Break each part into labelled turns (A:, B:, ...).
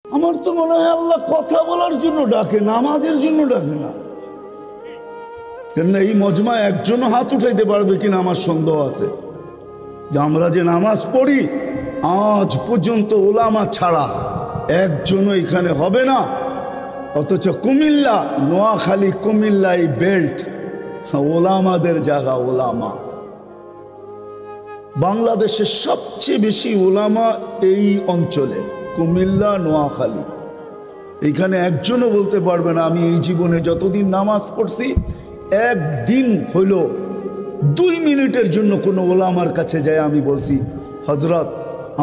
A: আমার তো মনে হয় আল্লাহ কথা বলার জন্য ডাকে, নামাজের জন্য ডাকে না। কেননা এই মজমায় একজনও হাত উঠাইতে পারবে কিনা আমার সন্দেহ আছে যে আমরা যে নামাজ পড়ি আজ পর্যন্ত ওলামা ছাড়া একজনও এখানে হবে না। অথচ কুমিল্লা, নোয়াখালী, কুমিল্লা এই বেল্ট ওলামাদের জায়গা। ওলামা বাংলাদেশের সবচেয়ে বেশি ওলামা এই অঞ্চলে, কুমিল্লা, নোয়াখালী। এইখানে একজনও বলতে পারবে না আমি এই জীবনে যতদিন নামাজ পড়ছি একদিন হইল 2 মিনিটের জন্য কোনো ওলামার কাছে যায় আমি বলছি হজরত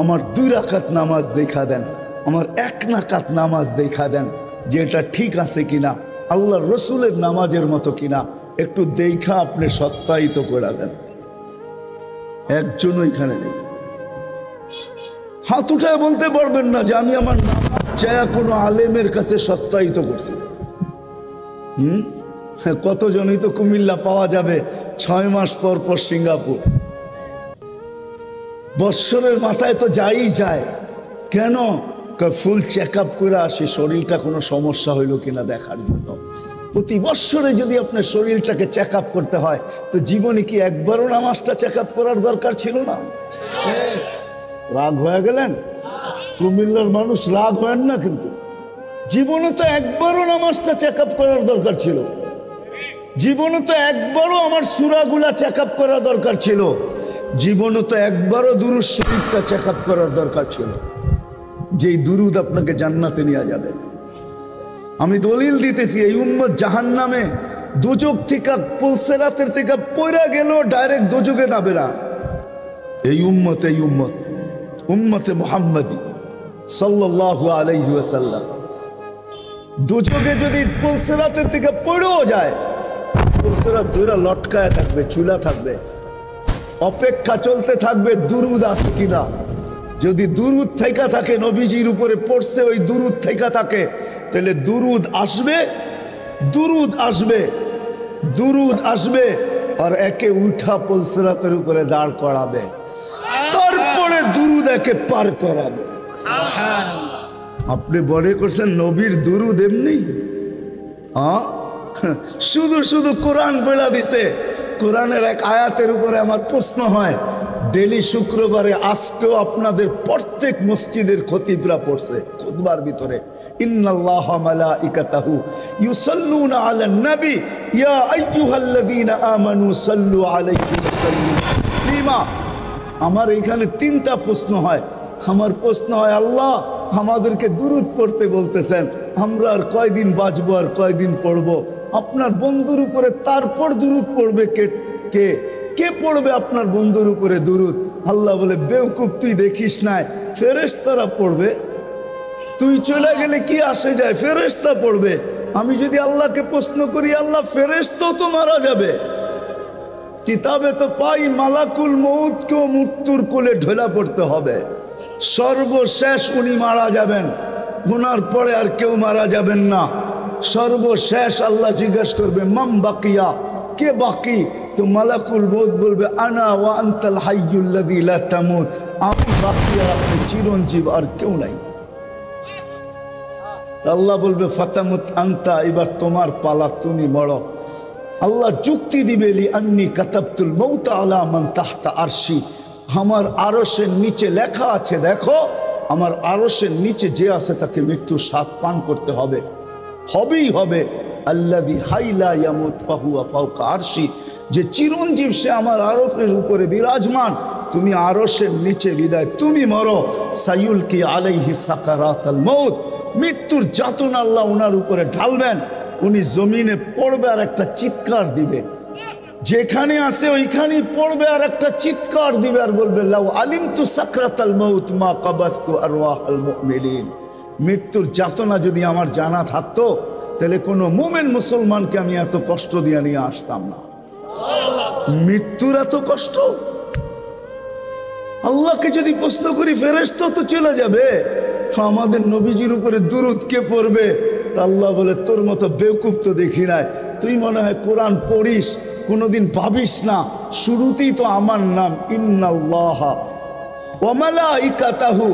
A: আমার 2 রাকাত নামাজ দেখা দেন, আমার 1 রাকাত নামাজ দেখা দেন, যে এটা ঠিক আছে কিনা, আল্লাহ রসুলের নামাজের মতো কিনা, একটু দেখা আপনি সত্যায়িত করে দেন। একজনও এখানে নেই। হাত উঠায় বলতে পারবেন না যে আমি আমার নামাজ চায়া কোনো আলেমের কাছে সত্যায়িত করছি। কতজনই তো কুমিল্লা পাওয়া যাবে 6 মাস পর পর সিঙ্গাপুর। বৎসরের মাথায় তো যাই যায়, কেন? ফুল চেক আপ করে আসি শরীরটা কোনো সমস্যা হইল কিনা দেখার জন্য। প্রতি বৎসরে যদি আপনার শরীরটাকে চেক আপ করতে হয় তো জীবনে কি একবারও নামাজটা চেক আপ করার দরকার ছিল না? রাগ হয়ে গেলেন? কুমিল্লার মানুষ রাগ হয় না, কিন্তু জীবনে তো একবারও নামাজটা চেক আপ করার দরকার ছিল। জীবনে তো একবারও আমার সূরাগুলা চেক আপ করার দরকার ছিল। জীবনে তো একবারও দুরূদ শরীফটা চেক আপ করার দরকার ছিল, যেই দুরূদ আপনাকে জান্নাতে নিয়ে যাবে। আমি দলিল দিতেছি, এই উম্মত জাহান্নামে দোজখ থেকে পুলসেরাতের থেকে পয়রা গেল ডাইরেক্ট দোজখে নামবে না। এই উম্মতে মুহাম্মাদি সাল্লাল্লাহু আলাইহি ওয়াসাল্লাম দোজখে যদি পুলসেরাতের থেকে পড়েও যায়, পুলসেরাত ধরে লটকায় থাকবে, চুলা থাকবে, অপেক্ষা চলতে থাকবে দুরূদ আছে কিনা। যদি দুরূদ থেকে থাকে, নবীজির উপরে পড়ছে, ওই দুরূদ থেকে থাকে, তাহলে দুরূদ আসবে, দুরূদ আসবে আর একে উঠা পুলসিরাতের উপরে দাঁড় করাবে, তারপরে দুরূদ একে পার করাবে। আপনি বলে করছেন নবীর দুরূদ এমনি? শুধু শুধু কোরআন বলে দিছে। কোরআনের এক আয়াতের উপরে আমার প্রশ্ন হয়, ডেলি শুক্রবারে আজকেও আপনাদের প্রত্যেক মসজিদের খতিবরা পড়ছে খুতবার ভিতরে, ইন্নাল্লাহা মালাইকাতাহু ইউসাল্লুনা আলান নবী ইয়া আইয়ুহাল্লাযীনা আমানু সাল্লু আলাইহি ওয়া সাল্লিমু তাসলিমা। আমার এখানে 3টা প্রশ্ন হয়। আমার প্রশ্ন হয়, আল্লাহ আমাদেরকে দুরূদ পড়তে বলতেছেন, আমরা আর কয়দিন বাঁচবো, আর কয়দিন পড়বো? আপনার বন্ধুর উপরে তারপর দুরূদ পড়বে কে? কে পড়বে আপনার বন্ধুর উপরে দুরূদ? আল্লাহ বলে, বেওকুফ তুই দেখিস নাই, ফেরেশতারা পড়বে। তুই চলে গেলে কি আসে যায়, ফেরেশতা পড়বে। আমি যদি আল্লাহকে প্রশ্ন করি, আল্লাহ ফেরেশতাও তো মারা যাবে। কিতাবে তো পাই মালাকুল মউতকেও মৃত্যুর কোলে ঢোলা পড়তে হবে। সর্বশেষ উনি মারা যাবেন, ওনার পরে আর কেউ মারা যাবেন না। সর্বশেষ আল্লাহ জিজ্ঞেস করবে মাম বাকিয়া, কে বাকি? তো মালাকুল মউত বলবে আনা ওয়া আনতাল হাইয়ুল্লাযী লা তামুত, আমি বাকি আর আপনি চিরঞ্জীব, আর কেউ নাই। আল্লাহ বলবে ফাতামুত আনতা, এবার তোমার পালা, তুমি মরো। আল্লাহ যুক্তি দিবে লি আন্নী কাতাবতুল মাউতা আলা মান তাহতা আরশি, আমার আরশের নিচে লেখা আছে, দেখো আমার আরশের নিচে যে আছে তাকে মৃত্যুর স্বাদ পান করতে হবে, হবেই হবে। আল্লাযী হাইলা ইয়ামুত ফাহুয়া ফাওকা আরশি, যে চিরঞ্জীব সে আমার আরশের উপরে বিরাজমান, তুমি আরশের নিচে বিদায়, তুমি মরো। সায়ুলকি আলাইহি সাকারাতাল মউত, মৃত্যুর যাতনা আল্লাহ ওনার উপরে ঢালবেন, উনি জমিনে পড়বে আর একটা চিৎকার দিবে, যেখানে আছে ওইখানেই পড়বে আর একটা চিৎকার দিবে আর বলবে লাউ আলিমতু সাকরাতাল মউত মা কাবাসতু আরওয়াহাল মুমিনিন, মৃত্যুর যাতনা যদি আমার জানা থাকতো তাহলে কোনো মুমিন মুসলমানকে আমি এত কষ্ট দিয়ে নিয়ে আসতাম না। মৃত্যুর এত কষ্ট? আল্লাহকে যদি প্রশ্ন করি ফেরেশতা তো চলে যাবে, তো আমাদের নবীজির উপরে দুরূদ কে পড়বে? আল্লাহ বলে তোর মতো বেওকুফ তো দেখি নাই, তুই মনে হয় কোরআন পড়িস, কোনোদিন ভাবিস না শুরুতেই তো আমার নাম ইন্নাল্লাহা ওয়া মালাইকাতাহু,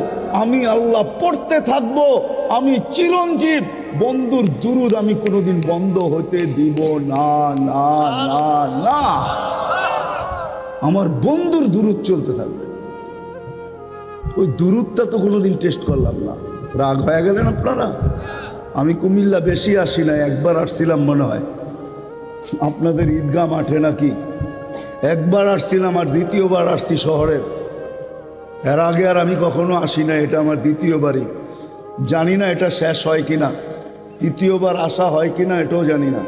A: আমি আল্লাহ পড়তে থাকবো আমি চিরঞ্জীব, বন্ধুর দুরুদ আমি কোনোদিন বন্ধ হতে দিব না না না না। আমার বন্ধুর দুরুদ চলতে থাকবে। ওই দুরুদটা তো কোনোদিন টেস্ট করলাম না। রাগ হয়ে গেলেন আপনারা? আমি কুমিল্লা বেশি আসি না, একবার আসছিলাম মনে হয় আপনাদের ঈদগাহ মাঠে নাকি, একবার আসছিলাম আর দ্বিতীয়বার আসছি শহরের। এর আগে আর আমি কখনো আসি না, এটা আমার দ্বিতীয়বারই। জানি না এটা শেষ হয় কিনা, তৃতীয়বার আসা হয় কিনা এটাও জানি না।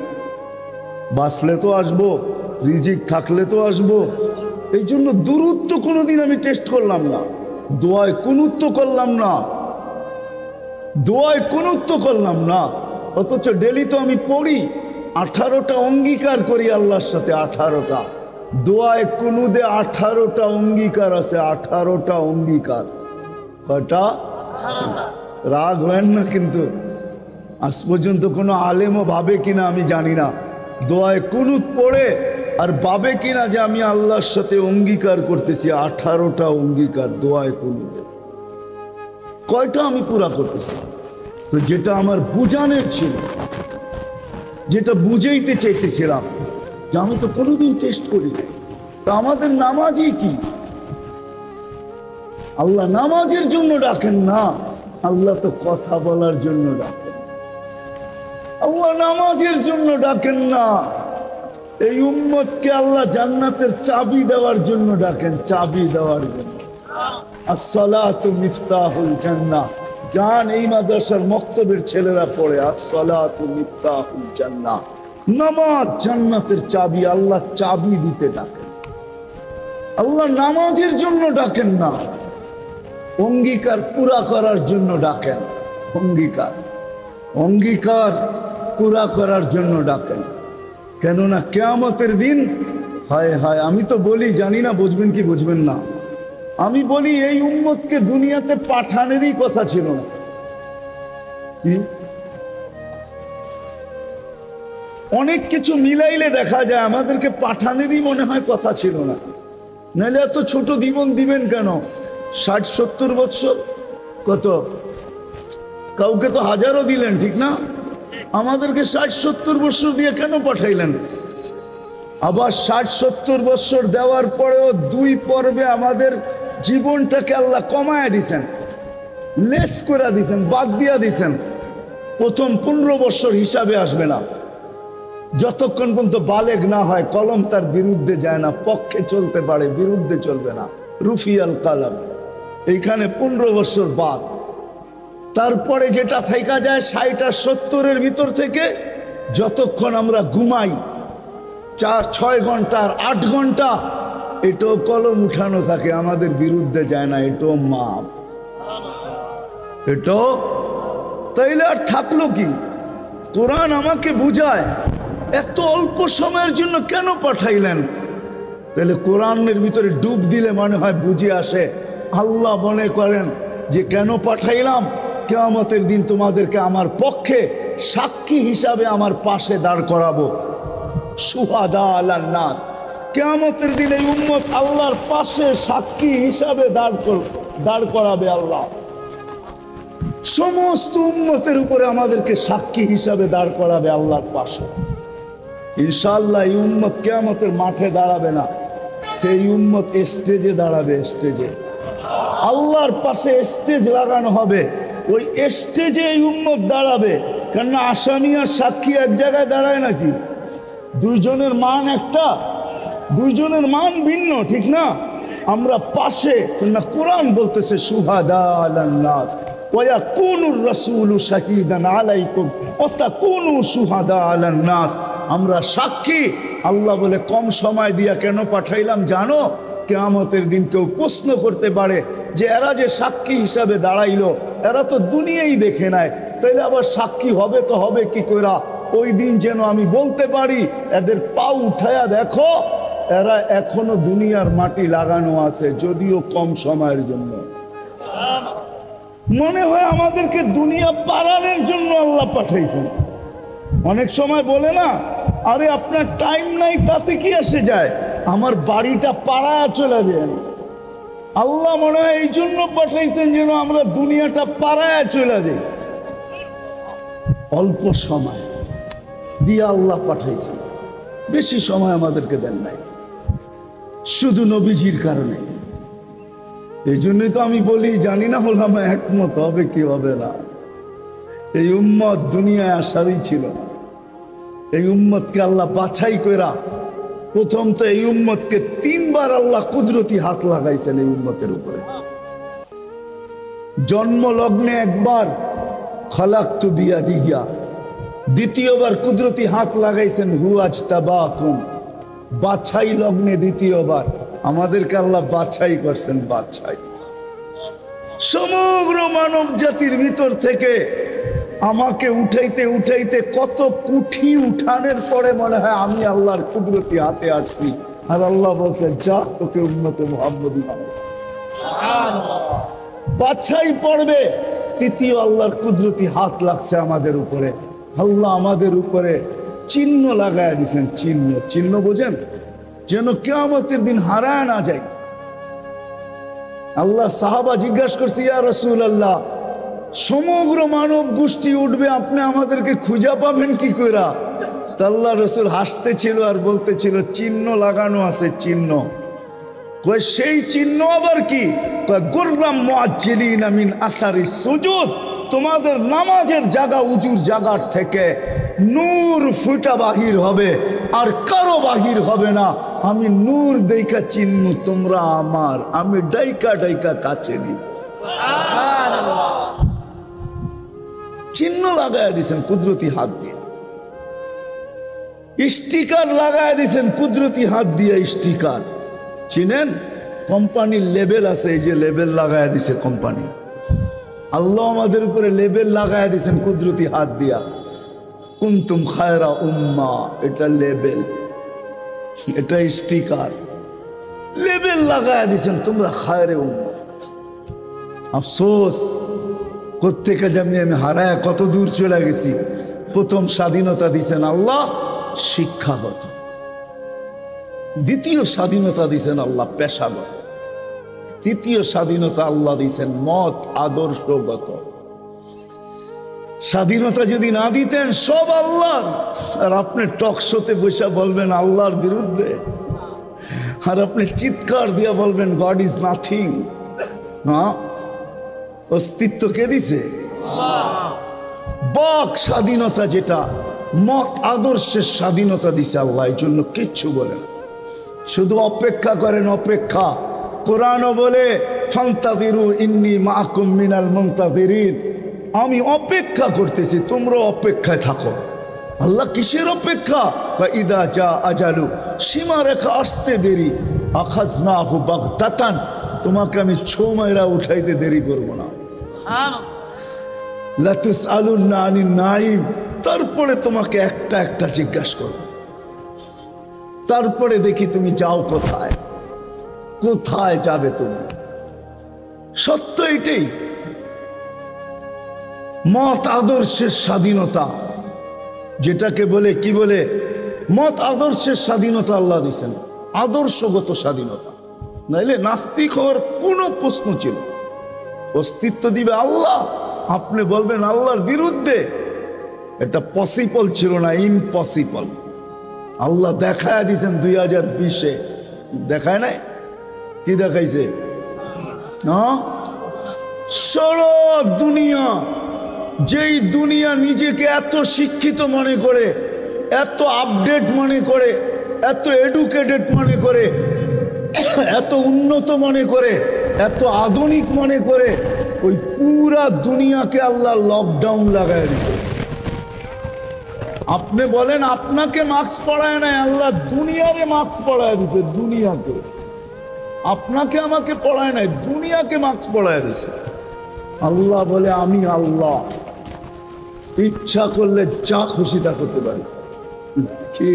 A: বাঁচলে তো আসবো, রিজিক থাকলে তো আসবো। এই জন্য দুরুদ তো কোনোদিন আমি টেস্ট করলাম না, দোয়ায় কুনুত তো করলাম না, দোয়ায় কুনুত তো করলাম না। অথচ ডেলি তো আমি পড়ি, 18টা অঙ্গীকার করি আল্লাহর সাথে। 18টা দোয়ায় কুনুদে 18টা অঙ্গীকার আছে। 18টা অঙ্গীকার। কয়টা? রাগ হয় না কিন্তু। আজ পর্যন্ত কোনো আলেমও ভাবে কিনা আমি জানি না, দোয়ায় কুনুত পড়ে আর ভাবে কিনা যে আমি আল্লাহর সাথে অঙ্গীকার করতেছি। 18টা অঙ্গীকার দোয়ায় কুনুতে। কয়টা আমি পুরা করতেছি? তো যেটা আমার বুঝানোর ছিল, যেটা বুঝাইতে চাইতেছিলাম, যে আমি তো কোনোদিন টেস্ট করি না। তা আমাদের নামাজই কি? আল্লাহ নামাজের জন্য ডাকেন না, আল্লাহ তো কথা বলার জন্য ডাকেন। আল্লাহ নামাজের জন্য ডাকেন না, এই উম্মতকে আল্লাহ জান্নাতের চাবি দেওয়ার জন্য ডাকেন, চাবি দেওয়ার জন্য। আসসালাতু মিফতাহুল জান্নাহ। জান এই মাদ্রাসার মক্তবের ছেলেরা পড়ে, আসসালাতু মিফতাহুল জান্নাহ। নামাজ জান্নাতের চাবি। আল্লাহ চাবি দিতে ডাকেন, আল্লাহ নামাজের জন্য ডাকেন না, অঙ্গীকার পুরা করার জন্য ডাকেন। অঙ্গীকার অঙ্গীকার পুরা করার জন্য ডাকেন। কেননা কিয়ামতের দিন, হায় হায়, আমি তো বলি, জানি না বুঝবেন কি বুঝবেন না, আমি বলি এই উম্মতকে দুনিয়াতে পাঠানেরই কথা ছিল না। কি অনেক কিছু মিলাইলে দেখা যায় আমাদেরকে পাঠানেরই মনে হয় কথা ছিল না। নাহলে এত ছোট জীবন দিবেন কেন? 60-70 বছর, কত কাউকে তো হাজারও দিলেন, ঠিক না? আমাদেরকে 60-70 বছর দিয়ে কেন পাঠাইলেন? আবার 60-70 বছর দেওয়ার পরেও 2 পর্বে আমাদের জীবনটাকে আল্লাহ কমায় দিছেন, লেস করে দিছেন, বাদ দিয়া দিছেন। প্রথম 15 বছর হিসাবে আসবে না, যতক্ষণ পর্যন্ত বালেগ না হয়, কলম তার বিরুদ্ধে যায় না, পক্ষে চলতে পারে, বিরুদ্ধে চলবে না। রুফিয়াল কালাম, এইখানে 15 বছর বাদ। তারপরে যেটা থাইকা যায় 60 আর 70-এর ভিতর থেকে, যতক্ষণ আমরা ঘুমাই 4-6 ঘন্টা আর 8 ঘন্টা, এটাও কলম উঠানো থাকে, আমাদের বিরুদ্ধে যায় না, এটাও মাপ, এটাও। তাইলে আর থাকলো কি? কোরআন আমাকে বুঝায় এত অল্প সময়ের জন্য কেন পাঠাইলেন। তাহলে কোরআনের ভিতরে ডুব দিলে মনে হয় বুঝে আসে। আল্লাহ মনে করেন যে কেন পাঠাইলাম, কিয়ামতের দিন তোমাদেরকে আমার পক্ষে সাক্ষী হিসাবে আমার পাশে দাঁড় করাবো। শুহাদা আলান নাস, কিয়ামতের দিন এই উম্মত আল্লাহর পাশে সাক্ষী হিসাবে দাঁড় করাবে আল্লাহ। সমস্ত উম্মতের উপরে আমাদেরকে সাক্ষী হিসাবে দাঁড় করাবে আল্লাহর পাশে। ইনশাআল্লাহ এই উম্মত কিয়ামতের মাঠে দাঁড়াবে না, এই উম্মত স্টেজে দাঁড়াবে। স্টেজে আল্লাহর পাশে স্টেজ লাগানো হবে, ওই স্টেজে এই উম্মত দাঁড়াবে। কেননা আসামি আর সাক্ষী এক জায়গায় দাঁড়ায় নাকি? দুইজনের মান একটা, দুইজনের মান ভিন্ন, ঠিক না? আমরা পাশে, না কোরআন বলতেছে শুহাদা আলান নাস ওয়া ইয়াকুনুর রাসূলু শাহীদান আলাইকুম ওয়া তাকুনু শুহাদা আলান নাস। আমরা সাক্ষী। আল্লাহ বলে কম সময় দিয়া কেন পাঠাইলাম জানো? কিয়ামতের দিন কেউ প্রশ্ন করতে পারে যে এরা যে সাক্ষী হিসাবে দাঁড়াইলো, এরা তো দুনিয়াই দেখে নাই, তাইলে আবার সাক্ষী হবে তো হবে কি কইরা? ওই দিন যেন আমি বলতে পারি এদের পা উঠায়া দেখো, এরা এখনো দুনিয়ার মাটি লাগানো আছে, যদিও কম সময়ের জন্য। মনে হয় আমাদেরকে দুনিয়া পালানোর জন্য আল্লাহ পাঠাইছেন। অনেক সময় বলে না, আরে আপনার টাইম নাই, তাতে কি আসে যায়, আমার বাড়িটা পাড়ায় চলে যায়। আল্লাহ মনে হয় এই জন্য পাঠাইছেন যেন আমরা দুনিয়াটা পাড়ায় চলে যাই। অল্প সময় দিয়ে আল্লাহ পাঠাইছেন, বেশি সময় আমাদেরকে দেন নাই, শুধু নবীজির কারণে। এই জন্যই তো আমি বলি, জানি না হলাম একমত হবে কি হবে না। এই উম্মত দুনিয়ায় আসারই ছিল না। এই উম্মতকে আল্লাহ বাছাই কইরা প্রথম তো এই উম্মতকে 3 বার আল্লাহ কুদরতি হাত লাগাইছেন এই উম্মতের উপরে। জন্ম লগ্নে একবার খালাকতু বিয়াদিয়া, দ্বিতীয়বার কুদরতি হাত লাগাইছেন হুয়াজতাবাকুম, বাছাই লগ্নে দ্বিতীয়বার আমাদেরকে আল্লাহ বাছাই করছেন। বাছাই সমগ্র মানব জাতির ভিতর থেকে আমাকে উঠাইতে উঠাইতে কত কুঠি উঠানের পরে মনে হয় আমি আল্লাহর কুদরতি হাতে আসছি, আর আল্লাহ বলছে যা তোকে উম্মতে মুহাম্মদী বানাবো। বাছাই পড়বে, তৃতীয় আল্লাহর কুদরতি হাত লাগছে আমাদের উপরে। আল্লাহ আমাদের উপরে চিহ্ন লাগায় দিয়েছেন। চিহ্ন, চিহ্ন বোঝেন, যেন কিয়ামতের দিন হারায় না যায়। আল্লাহ সাহাবা জিজ্ঞাসা করছে, ইয়া রাসূলুল্লাহ, সমগ্র মানব গোষ্ঠী উঠবে, আপনি আমাদেরকে খুঁজে পাবেন কি কইরা? তা আল্লাহ রাসূল হাসতেছিল আর বলতেছিল, চিহ্ন লাগানো আছে। চিহ্ন কই, সেই চিহ্ন আবার কি? কয় গুররাম মুআজ্জিলিনা মিন আসারিস সুজুদ, তোমাদের নামাজের জায়গা উজুর জায়গার থেকে নূর ফুটা বাহির হবে, আর কারো বাহির হবে না। আমি নূর দেখা চিহ্ন, তোমরা আমার, আমি ডাইকা ডাইকা কাছে নিব। সুবহানাল্লাহ। চিহ্ন লাগায় দিয়েছেন কুদরতি হাত দিয়ে, স্টিকার লাগায় দিয়েছেন কুদরতি হাত দিয়ে। স্টিকার চিনেন? কোম্পানির লেবেল আছে, এই যে লেবেল লাগায় দিছে কোম্পানি। আল্লাহ আমাদের উপরে লেবেল লাগায় দিয়েছেন কুদরতি হাত দিয়া। কুনতুম খায়রা উম্মাহ, এটা লেবেল, এটা স্টিকার, লেবেল লাগায় দিয়েছেন তোমরা খায়রে উম্মাহ। আফসোস, কোত্থেকে যেমনি আমি হারায় কত দূর চলে গেছি। প্রথম স্বাধীনতা দিয়েছেন আল্লাহ শিক্ষাগত, দ্বিতীয় স্বাধীনতা দিয়েছেন আল্লাহ পেশাগত, তৃতীয় স্বাধীনতা আল্লাহ দিয়েছেন মত আদর্শগত। স্বাধীনতা যদি না দিতেন সব আল্লাহর, আর আপনি টক শোতে বসে বলবেন আল্লাহর বিরুদ্ধে, আর আপনি চিৎকার দিয়ে বলবেন গড ইজ নাথিং। হ্যাঁ, অস্তিত্ব কে দিছে? বাক স্বাধীনতা, যেটা মত আদর্শের স্বাধীনতা দিছে আল্লাহ, এই জন্য কিচ্ছু বলে না, শুধু অপেক্ষা করেন। অপেক্ষা, কোরআনও বলে ফান্তাযিরু ইন্নী মাআকুম মিনাল মুনতাযিরিন, আমি অপেক্ষা করতেছি, তোমরা অপেক্ষায় থাকো। আল্লাহ কিসের অপেক্ষা? ইদা জা আজালু, সীমারেখা আসতে দেরি, আখাযনাহু বাগতাতান, তোমাকে আমি ছো মাইরা উঠাইতে দেরি করবো না। লা তুসআলুনা আনিন নাঈম, তারপরে তোমাকে একটা একটা জিজ্ঞাসা করবো, তারপরে দেখি তুমি যাও কোথায়, কোথায় যাবে তুমি। সত্য এটাই, মত আদর্শের স্বাধীনতা, যেটাকে বলে কি বলে, মত আদর্শের স্বাধীনতা আল্লাহ দিয়েছেন, আদর্শগত স্বাধীনতা। নাইলে নাস্তিক হওয়ার কোনো প্রশ্ন ছিল। অস্তিত্ব দিবে আল্লাহ, আপনি বলবেন আল্লাহর বিরুদ্ধে, এটা পসিবল ছিল না, ইম্পসিবল। আল্লাহ দেখায় দিয়েছেন 2020-এ, দেখায় নাই? কি দেখাইছে? সারা দুনিয়া, যেই দুনিয়া নিজেকে এত শিক্ষিত মনে করে, এত আপডেট মনে করে, এত এডুকেটেড মনে করে, এত উন্নত মনে করে, এত আধুনিক মনে করে, ওই পুরা দুনিয়াকে আল্লাহ লকডাউন লাগায় দিয়েছে। আপনি বলেন আপনাকে মাস্ক পড়ায় নাই, আল্লাহ দুনিয়ারে মাস্ক পড়ায় দিছে। দুনিয়াকে, আপনাকে আমাকে পড়ায় নাই, দুনিয়াকে মাস্ক পড়ায় দিছে। আল্লাহ বলে আমি আল্লাহ, ইচ্ছা করলে যা খুশি তা করতে পারি। কি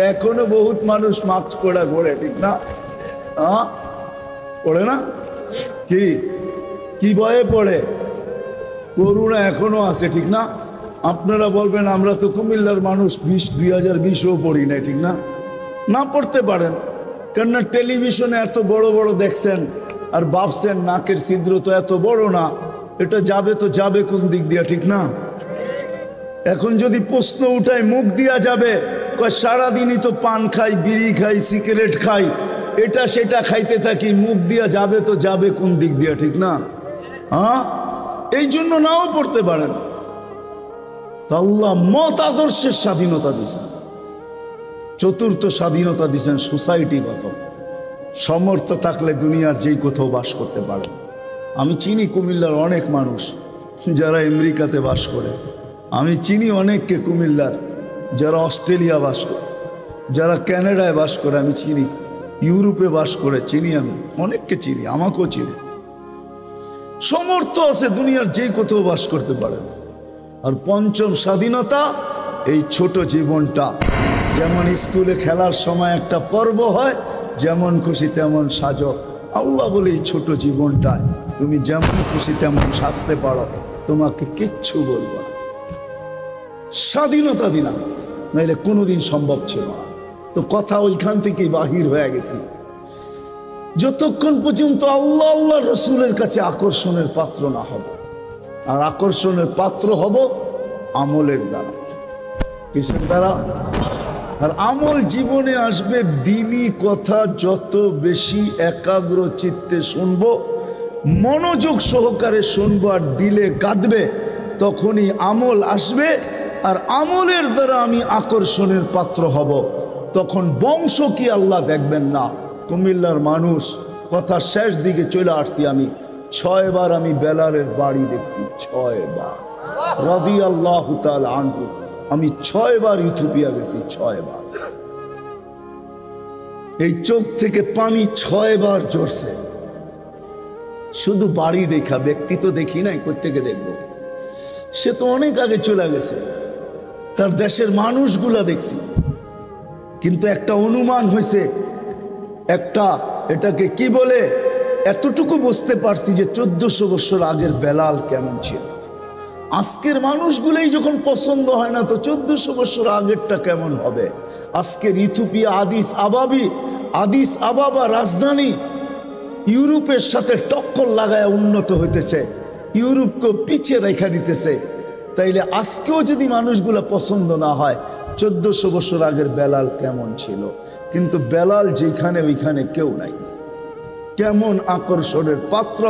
A: এখনো বহুত মানুষ মাস্ক পড়া ঘোরে, ঠিক না? পড়ে না? কি কি ভয়ে পড়ে? করোনা এখনো আছে, ঠিক না? আপনারা বলবেন আমরা তো কুমিল্লার মানুষ, 2020-ও পড়ি নাই, ঠিক না? না পড়তে পারেন, কেননা টেলিভিশনে এত বড় বড় দেখছেন, আর ভাবছেন নাকের ছিদ্র তো এত বড় না, এটা যাবে তো যাবে কোন দিক দিয়ে, ঠিক না? এখন যদি প্রশ্ন উঠায় মুখ দিয়া যাবে, কয় সারাদিনই তো পান খাই, বিড়ি খাই, সিগারেট খাই, এটা সেটা খাইতে থাকি, মুখ দিয়া যাবে তো যাবে কোন দিক দিয়া, ঠিক না? হ্যাঁ, এই জন্য নাও পড়তে পারেন। তা আল্লাহ মত আদর্শের স্বাধীনতা দিয়েছেন। চতুর্থ স্বাধীনতা দিয়েছেন সোসাইটিগত। সমর্থ থাকলে দুনিয়ার যেই কোথাও বাস করতে পারে। আমি চিনি কুমিল্লার অনেক মানুষ যারা আমেরিকাতে বাস করে, আমি চিনি অনেককে কুমিল্লার যারা অস্ট্রেলিয়া বাস করে, যারা কানাডায় বাস করে, আমি চিনি ইউরোপে বাস করে, চিনি আমি অনেককে চিনি, আমাকেও চিনি। সমর্থ আছে, দুনিয়ার যেই কোথাও বাস করতে পারে। আর পঞ্চম স্বাধীনতা এই ছোট জীবনটা, যেমন স্কুলে খেলার সময় একটা পর্ব হয়, যেমন খুশি তেমন সাজো। আল্লাহ বলে এই ছোট জীবনটায় তুমি যেমন খুশি তেমন সাজতে পারো, তোমাকে কিচ্ছু বলবো না। স্বাধীনতা দিলাম, নাইলে কোনোদিন সম্ভব ছিল না। তো কথা ওইখান থেকেই বাহির হয়ে গেছি। যতক্ষণ পর্যন্ত আল্লাহ আল্লাহ রসুলের কাছে আকর্ষণের পাত্র না হব, আর আকর্ষণের পাত্র হব আমলের দ্বারা। কিসের দ্বারা? আর আমল জীবনে আসবে দ্বীনি কথা যত বেশি একাগ্র চিত্তে শুনবো, মনোযোগ সহকারে শুনবো আর দিলে গাঁদবে, তখনই আমল আসবে। আর আমলের দ্বারা আমি আকর্ষণের পাত্র হব। তখন বংশ কি আল্লাহ দেখবেন না। কুমিল্লার মানুষ, কথা শেষ দিকে চলে আসছি আমি, 6 বার আমি বেলালের বাড়ি দেখছি, 6 বার রাদিয়াল্লাহু তাআলা আনহু। আমি 6 বার ইথিওপিয়া গেছি, 6 বার। এই চোখ থেকে পানি 6 বার ঝরছে, শুধু বাড়ি দেখা, ব্যক্তি তো দেখি নাই, কোত্থেকে দেখবো? সে তো অনেক আগে চলে গেছে, তার দেশের মানুষগুলা দেখছি। কিন্তু একটা অনুমান হয়েছে, একটা এটাকে কি বলে, এতটুকু বুঝতে পারছি যে 1400 বছর আগের বেলাল কেমন ছিল। আজকের মানুষগুলোই যখন পছন্দ হয় না, তো 1400 বছর আগেরটা কেমন হবে? আজকের ইথিওপিয়া আদিস আবাবা রাজধানী ইউরোপের সাথে টক্কর লাগায় উন্নত হইতেছে, ইউরোপকে পিছিয়ে রেখা দিতেছে। তাইলে আজকেও যদি মানুষগুলো পছন্দ না হয়, 1400 বছর আগের বেলাল কেমন ছিল? কিন্তু বেলাল যেখানে ওইখানে কেউ নাই। কেমন আকর্ষণের পাত্র!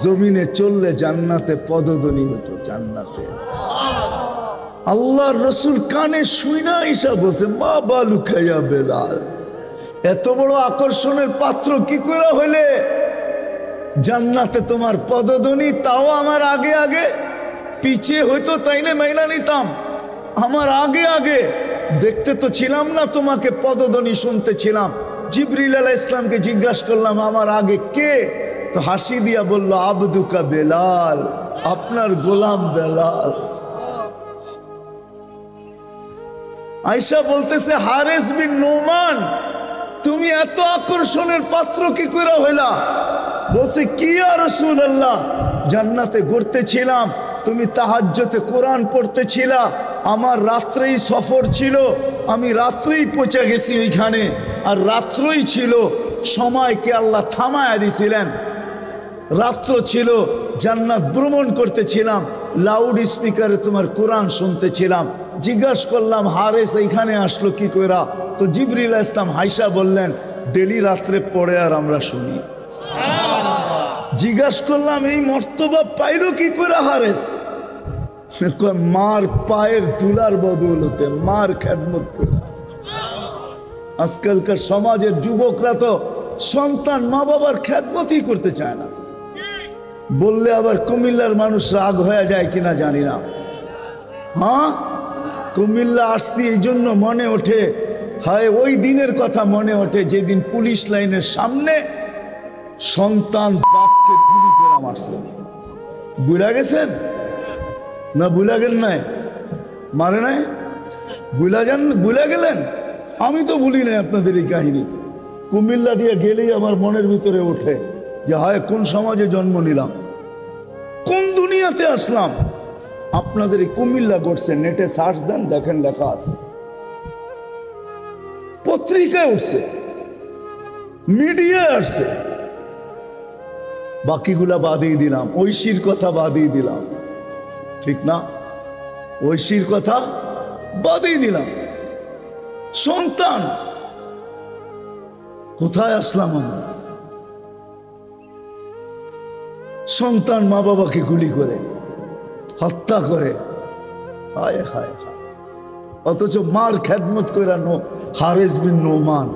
A: জমিনে চললে জান্নাতে পদধ্বনি হতো, জান্নাতে। আল্লাহর রসুল কানে শুইনা ঈশা বলছে, মা বালু খাইয়া বেলাল, এত বড় আকর্ষণের পাত্র কি করে হইলে জান্নাতে তোমার পদধ্বনি? তাও আমার আগে আগে, পিছিয়ে হইতো তাইলে মাইনা নিতাম। আমার আগে আগে দেখতে তো ছিলাম না, তোমাকে পদধ্বনি শুনতে ছিলাম। জিবরিল আলাইহিস সালামকে জিজ্ঞাসা করলাম, আমার আগে কে? তো হাসি দিয়া বলল, আবদুকা বেলাল, আপনার গোলাম বেলাল। আয়েশা বলতেছে, হারেস বিন নোমান, তুমি এত আকর্ষণের পাত্র কি করে হইলা? বলছে, কি ইয়া রাসূলুল্লাহ, জান্নাতে ঘুরতেছিলাম, তুমি তাহাজ্জুদে কোরআন পড়তেছিলা, আমার রাত্রেই সফর ছিল, আমি রাত্রেই পৌঁছে গেছি ওইখানে, আর রাত্রই ছিল, সময়কে আল্লাহ থামায়া দিছিলেন, রাত্র ছিল, জান্নাত ভ্রমণ করতেছিলাম, লাউড স্পিকারে তোমার কোরআন শুনতেছিলাম। জিজ্ঞাসা করলাম, হারেস এইখানে আসলো কি কইরা? তো জিবরিল আলাইহিস সালাম হাইসা বললেন, ডেলি রাত্রে পড়ে আর আমরা শুনি। জিজ্ঞাসা করলাম, এই মর্তবা পাইল কি করে হারেস? মার পায়ের তুলার বদৌলতে, মার খেদমত করে। আজকালকার সমাজের যুবকরা তো সন্তান মা বাবার খেদমতই করতে চায় না। বললে আবার কুমিল্লার মানুষ রাগ হয়ে যায় কিনা জানি না। হ্যাঁ, কুমিল্লা আসছি এই জন্য মনে ওঠে, হায় ওই দিনের কথা মনে ওঠে যেদিন পুলিশ লাইনের সামনে সন্তান বাপকে গুলি করে মারছে। বুঝা গেছেন না? বুঝা গেল নাই? মারে নাই? বুঝা গেলেন? আমি তো ভুলি নাই আপনাদের এই কাহিনী। কুমিল্লা দিয়ে গেলেই আমার মনের ভিতরে ওঠে যে হায় কোন সমাজে জন্ম নিলাম, কোন দুনিয়াতে আসলাম। আপনাদের এই কুমিল্লা ঘটছে, নেটে সার্চ দেন, দেখেন লেখা আছে, পত্রিকায় উঠছে, মিডিয়ায় আসছে। বাকিগুলা বাদিয়ে দিলাম, ঐশীর কথা বাদিয়ে দিলাম, ঠিক না? ঐশীর কথা বাদই দিলাম, সন্তান কোথায় আসলাম আমরা? সন্তান মা বাবাকে গুলি করে হত্যা করে, হায় হায় হায়। অথচ মার খেদমত করে হারেস বিন নোমান।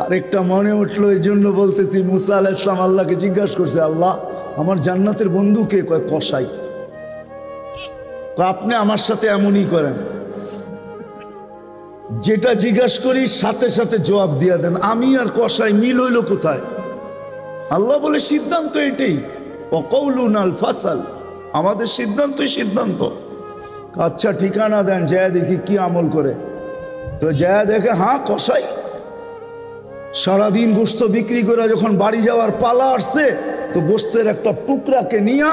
A: আরেকটা মনে উঠলো, এই জন্য বলতেছি, মুসা আলাইহিস সালাম আল্লাহকে জিজ্ঞাসা করছে, আল্লাহ আমার জান্নাতের বন্ধু কে? কয় কসাই। আপনি আমার সাথে এমনই করেন, যেটা জিজ্ঞাসা করি সাথে সাথে জবাব দিয়া দেন, আমি আর কসাই মিল হইল কোথায়? আল্লাহ বলে সিদ্ধান্ত এটাই, ওয়াকাউলুন আল ফাসাল, আমাদের সিদ্ধান্তই সিদ্ধান্ত। আচ্ছা ঠিকানা দেন, যায় দেখি কি আমল করে। তো যায় দেখে, হ্যাঁ কসাই। সারাদিন গোস্ত বিক্রি করে যখন বাড়ি যাওয়ার পালা আসছে, তো গোস্তের একটা টুকরাকে নিয়া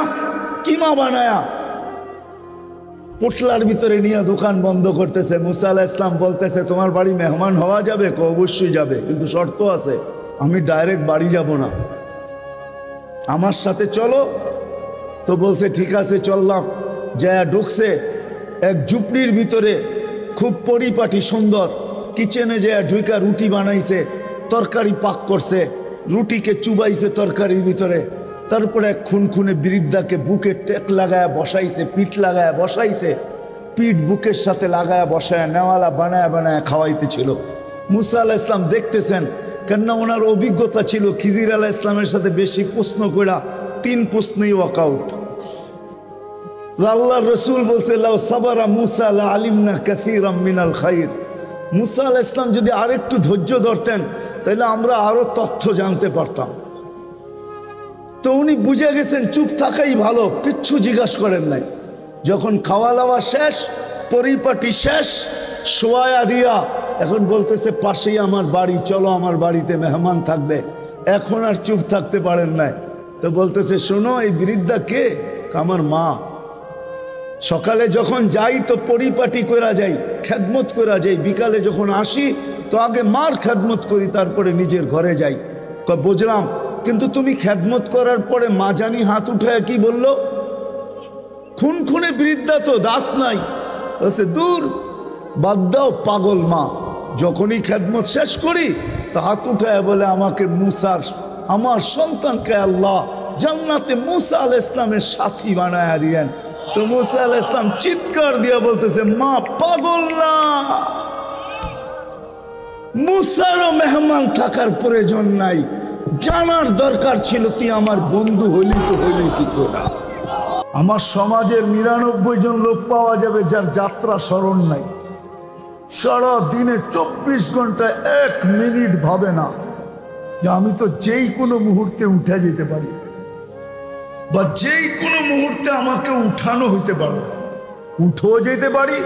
A: কিমা বানায়া পোটলার ভিতরে নিয়ে দোকান বন্ধ করতেছে। মুসা আলাইহিস সালাম বলতেছে, তোমার বাড়ি মেহমান হওয়া যাবে? অবশ্যই যাবে, কিন্তু শর্ত আছে, আমি ডাইরেক্ট বাড়ি যাব না, আমার সাথে চলো। তো বলছে ঠিক আছে চললাম। যা ঢুকছে এক ঝুপড়ির ভিতরে, খুব পরিপাটি সুন্দর, কিচেনে যে ঢুকা রুটি বানাইছে, তরকারি পাক করছে, রুটিকে চুবাইছে তরকারির ভিতরে। তারপরে এক খুনখুনে বৃদ্ধাকে বুকে টেক লাগায় বসাইছে, পিঠ লাগায় বসাইছে, পিঠ বুকের সাথে লাগায় বসায় নেওয়ালা বানায় বানায় খাওয়াইতেছিল। মুসা আলাইহিস সালাম দেখতেছেন, কেননা ওনার অভিজ্ঞতা ছিল খিজির আলাইহিস সালামের সাথে বেশি প্রশ্ন করা, 3 প্রশ্নই ওয়াকআউট। আল্লাহর রাসূল বলছে, লাউ সাবারা মুসা লা আলিমনা কাসীরাম মিনাল খাইর। মুসা আলাইহিস সালাম যদি আরেকটু ধৈর্য ধরতেন, তাহলে আমরা আরো তথ্য জানতে পারতাম। তো উনি বুঝে গেছেন চুপ থাকাই ভালো, কিচ্ছু জিজ্ঞাসা করেন নাই। যখন খাওয়া দাওয়া শেষ, পরিপাটি শেষ, শোয়া দিয়া এখন বলতেছে, পাশেই আমার বাড়ি, চলো আমার বাড়িতে মেহমান থাকবে। এখন আর চুপ থাকতে পারেন নাই। তো বলতেছে, শোনো এই বৃদ্ধা কে? আমার মা। সকালে যখন যাই তো পরিপাটি করা যাই, খেদমত করা যাই, বিকালে যখন আসি তো আগে মার খেদমত করি, তারপরে নিজের ঘরে যাই। বুঝলাম, কিন্তু তুমি খেদমত করার পরে মা জানি হাত উঠায় কি বললো? খুনখুনে বৃদ্ধা, তো দাঁত নাই। বলছে, দূর বাদ দাও পাগল মা। যখনই খেদমত শেষ করি তো হাত উঠায় বলে, আমাকে মুসার, আমার সন্তানকে আল্লাহ জান্নাতে মুসা আলাইহিস সালামের সাথী বানায়া দিয়েন। তো মুসা আলাইহিস সালাম চিৎকার দিয়া বলতেছে, মা পাগল না, মুসারও মেহমান থাকার প্রয়োজন নাই, জানার দরকার ছিল তুই আমার বন্ধু হলি, তো হলি কি করে? আমার সমাজের 99 জন লোক পাওয়া যাবে যার যাত্রা স্মরণ নাই, সারা দিনে 24 ঘন্টা 1 মিনিট ভাবে না যে আমি তো যেই কোনো মুহূর্তে উঠে যেতে পারি, বা যেই কোনো মুহূর্তে আমাকে উঠানো হইতে পারে। উঠেও যেতে পারি,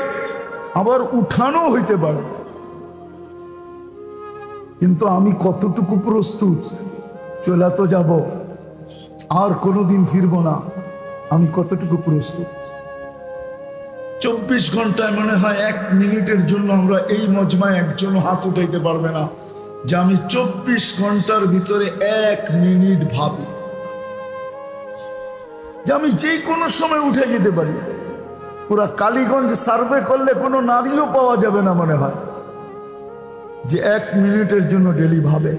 A: আবার উঠানো হইতে পারে, কিন্তু আমি কতটুকু প্রস্তুত? চলে তো যাব, আর কোনোদিন ফিরবো না, আমি কতটুকু প্রস্তুত? 24 ঘন্টায় মনে হয় 1 মিনিটের জন্য আমরা এই মজমায় একজন হাত উঠাইতে পারবে না যে আমি 24 ঘন্টার ভিতরে 1 মিনিট ভাবি যে আমি যে কোনো সময় উঠে যেতে পারি। পুরা কালীগঞ্জ সার্ভে করলে কোনো নারীও পাওয়া যাবে না মনে হয় যে 1 মিনিটের জন্য ডেলি ভাবে।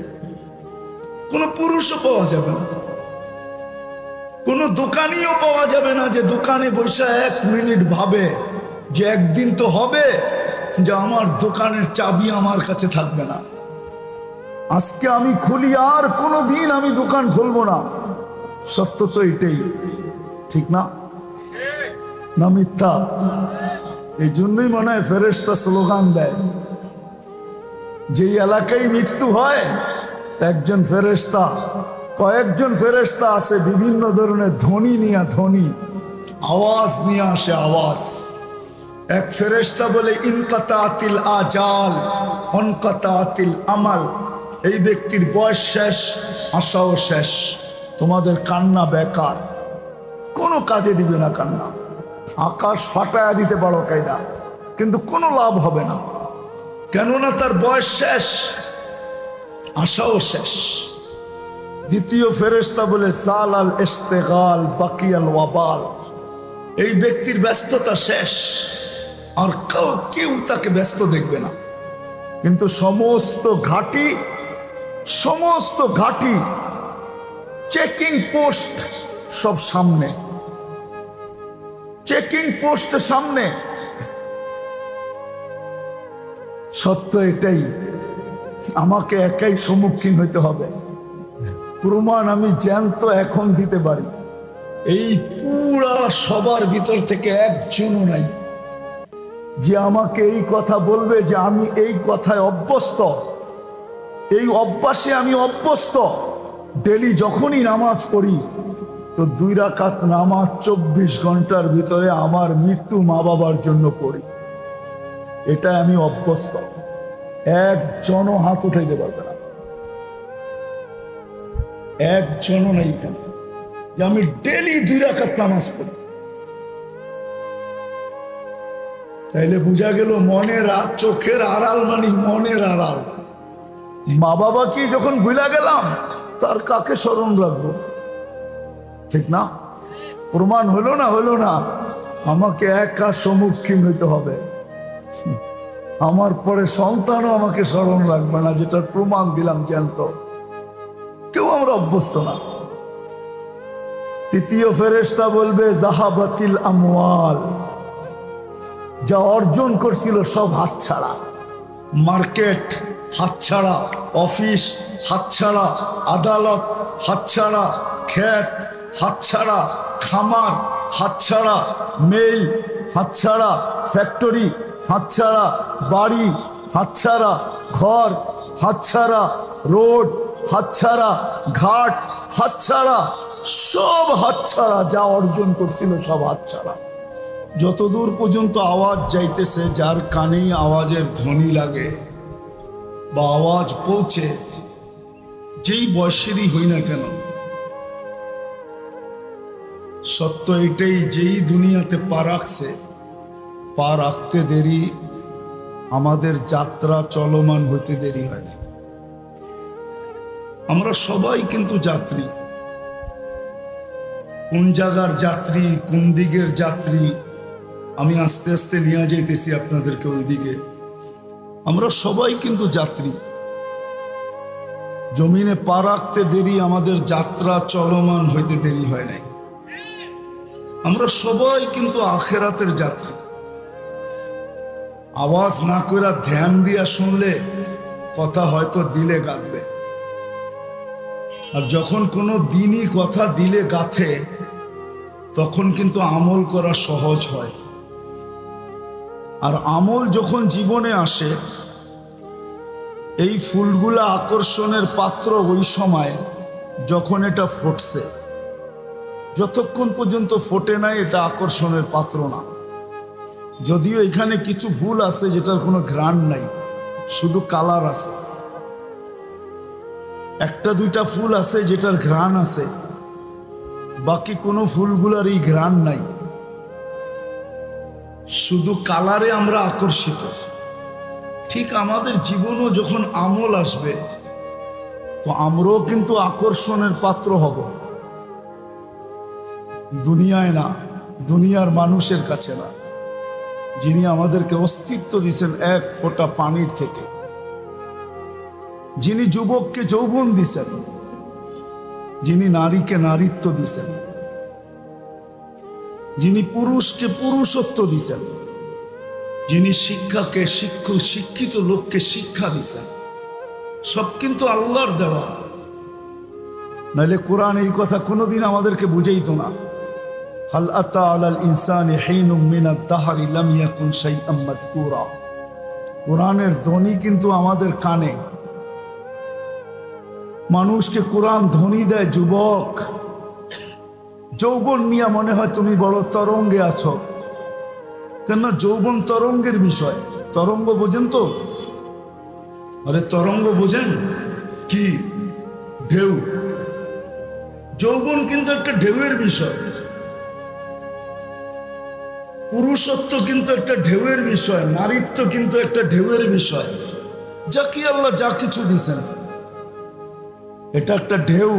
A: কোনো পুরুষও পাওয়া যাবে না, কোনো দোকানিও পাওয়া যাবে না যে দোকানে বসে 1 মিনিট ভাবে যে একদিন তো হবে যে আমার দোকানের চাবি আমার কাছে থাকবে না, আজকে আমি খুলি, আর কোনোদিন আমি দোকান খুলবো না। সত্য তো এটাই, ঠিক না? না মিথ্যা? এই জন্যই মনে হয় ফেরেশতা স্লোগান দেয়, যেই এলাকায় মৃত্যু হয় একজন ফেরেশতা, কয়েকজন ফেরেশতা আছে বিভিন্ন ধরনের ধ্বনি নিয়ে, ধ্বনি আওয়াজ নিয়ে আসে, আওয়াজ। এক ফেরেশতা বলে, ইনকাতাতিল আজাল অনকাতাতিল আমাল, এই ব্যক্তির বয়স শেষ, আশাও শেষ, তোমাদের কান্না বেকার, কোনো কাজে দিবে না কান্না। আকাশ ফাটায়া দিতে পারো কায়দা, কিন্তু কোনো লাভ হবে না, কেননা তার বয়স শেষ, আশাও শেষ। দ্বিতীয় ফেরেশতা বলে, সালাল ইস্তেগাল বাকিয়াল ওয়াবাল, এই ব্যক্তির ব্যস্ততা শেষ, আর কেউ তাকে ব্যস্ত দেখবে না। কিন্তু সমস্ত ঘাঁটি চেকিং পোস্ট সব সামনে, চেকিং পোস্টের সামনে। সত্য এটাই, আমাকে একাই সম্মুখীন হইতে হবে। প্রমাণ আমি জ্যান্ত এখন দিতে পারি, এই পুরা সবার ভিতর থেকে একজনও নাই যে আমাকে এই কথা বলবে যে আমি এই কথায় অভ্যস্ত, এই অভ্যাসে আমি অভ্যস্ত। ডেলি যখনই নামাজ পড়ি তো 2 রাকাত নামাজ 24 ঘন্টার ভিতরে আমার মৃত্যু মা বাবার জন্য পড়ি, এটা আমি অভ্যস্ত। একজনও হাত উঠাইতে পারবে না, একজনও নাই কেন যে আমি ডেলি 2 রাকাত নামাজ পড়ি। তাইলে বোঝা গেল মনের চোখের আড়াল মানে মনের আড়াল। মা বাবা কি যখন ভুলা গেলাম তার কাকে স্মরণ রাখবো? ঠিক না? প্রমাণ হলো না, আমাকে একা সম্মুখীন হইতে হবে। আমার পরে সন্তানও আমাকে স্মরণ রাখবে না, যেটার প্রমাণ দিলাম জ্যান্ত। কেউ আমরা অভ্যস্ত না। তৃতীয় ফেরেশতা বলবে জাহাবাতিল আমওয়াল, যা অর্জন করছিল সব হাতছাড়া। মার্কেট হাতছাড়া, অফিস হাতছাড়া, আদালত হাতছাড়া, ক্ষেত হাতছাড়া, খামার হাতছাড়া, মেল হাতছাড়া, ফ্যাক্টরি হাতছাড়া, বাড়ি হাতছাড়া, ঘর হাতছাড়া, রোড হাতছাড়া, ঘাট হাতছাড়া, সব হাতছাড়া। যা অর্জন করছিল সব হাতছাড়া। যতদূর পর্যন্ত আওয়াজ যাইতেছে, যার কানেই আওয়াজের ধ্বনি লাগে বা আওয়াজ পৌঁছে, যেই বয়সেরই হই না কেন, সত্য এটাই, যেই দুনিয়াতে পা রাখছে, পা রাখতে দেরি, আমাদের যাত্রা চলমান হইতে দেরি হয় না। আমরা সবাই কিন্তু যাত্রী। কোন জায়গার যাত্রী, কোন দিকের যাত্রী, আমি আস্তে আস্তে নিয়ে যাইতেছি আপনাদেরকে ওই দিকে। আমরা সবাই কিন্তু যাত্রী। জমিনে পা রাখতে দেরি, আমাদের যাত্রা চলমান হইতে দেরি হয় নাই। আমরা সবাই কিন্তু আখেরাতের যাত্রী। আওয়াজ না করে ধ্যান দিয়া শুনলে কথা হয়তো দিলে গাঁথবে, আর যখন কোনো দিনই কথা দিলে গাঁথে তখন কিন্তু আমল করা সহজ হয়। আর আমল যখন জীবনে আসে, এই ফুলগুলা আকর্ষণের পাত্র ওই সময় যখন এটা ফুটছে। যতক্ষণ পর্যন্ত ফোটে নাই এটা আকর্ষণের পাত্র না। যদিও এখানে কিছু ফুল আছে যেটার কোনো ঘ্রাণ নাই, শুধু কালার আছে। 1-2টা ফুল আছে যেটার ঘ্রাণ আছে, বাকি কোনো ফুলগুলার এই ঘ্রাণ নাই, শুধু কালারে আমরা আকর্ষিত। ঠিক আমাদের জীবনও যখন আমল আসবে তো আমরাও কিন্তু আকর্ষণের পাত্র হব। দুনিয়ায় না, দুনিয়ার মানুষের কাছে না, যিনি আমাদেরকে অস্তিত্ব দিয়েছেন 1 ফোঁটা পানির থেকে, যিনি যুবককে যৌবন দিছেন, যিনি নারীকে নারীত্ব দিছেন, যিনি পুরুষকে পুরুষত্ব দিছেন, যিনি শিক্ষাকে শিক্ষিত লোককে শিক্ষা দিছেন, সব কিন্তু আল্লাহর দেওয়া। নাইলে কোরআন এই কথা কোনোদিন আমাদেরকে বুঝাইতো না। হাল আতা আলাল ইনসানি হিনুম মিনাদ দাহরি লাম ইয়াকুন শাইআম মাযকুরা। কোরআনের ধ্বনি কিন্তু আমাদের কানে। মানুষকে কোরআন ধ্বনি দেয়, যুবক যৌবন নিয়ে মনে হয় তুমি বড় তরঙ্গে আছো। কেন? যৌবন তরঙ্গের বিষয়। তরঙ্গ বোঝেন তো? আরে তরঙ্গ বোঝেন কি? ঢেউ। যৌবন কিন্তু একটা ঢেউয়ের বিষয়। পুরুষত্ব কিন্তু একটা ঢেউয়ের বিষয়, নারীত্ব কিন্তু একটা ঢেউয়ের বিষয়। যা কি আল্লাহ যা কিছু দিয়েছেন এটা একটা ঢেউ।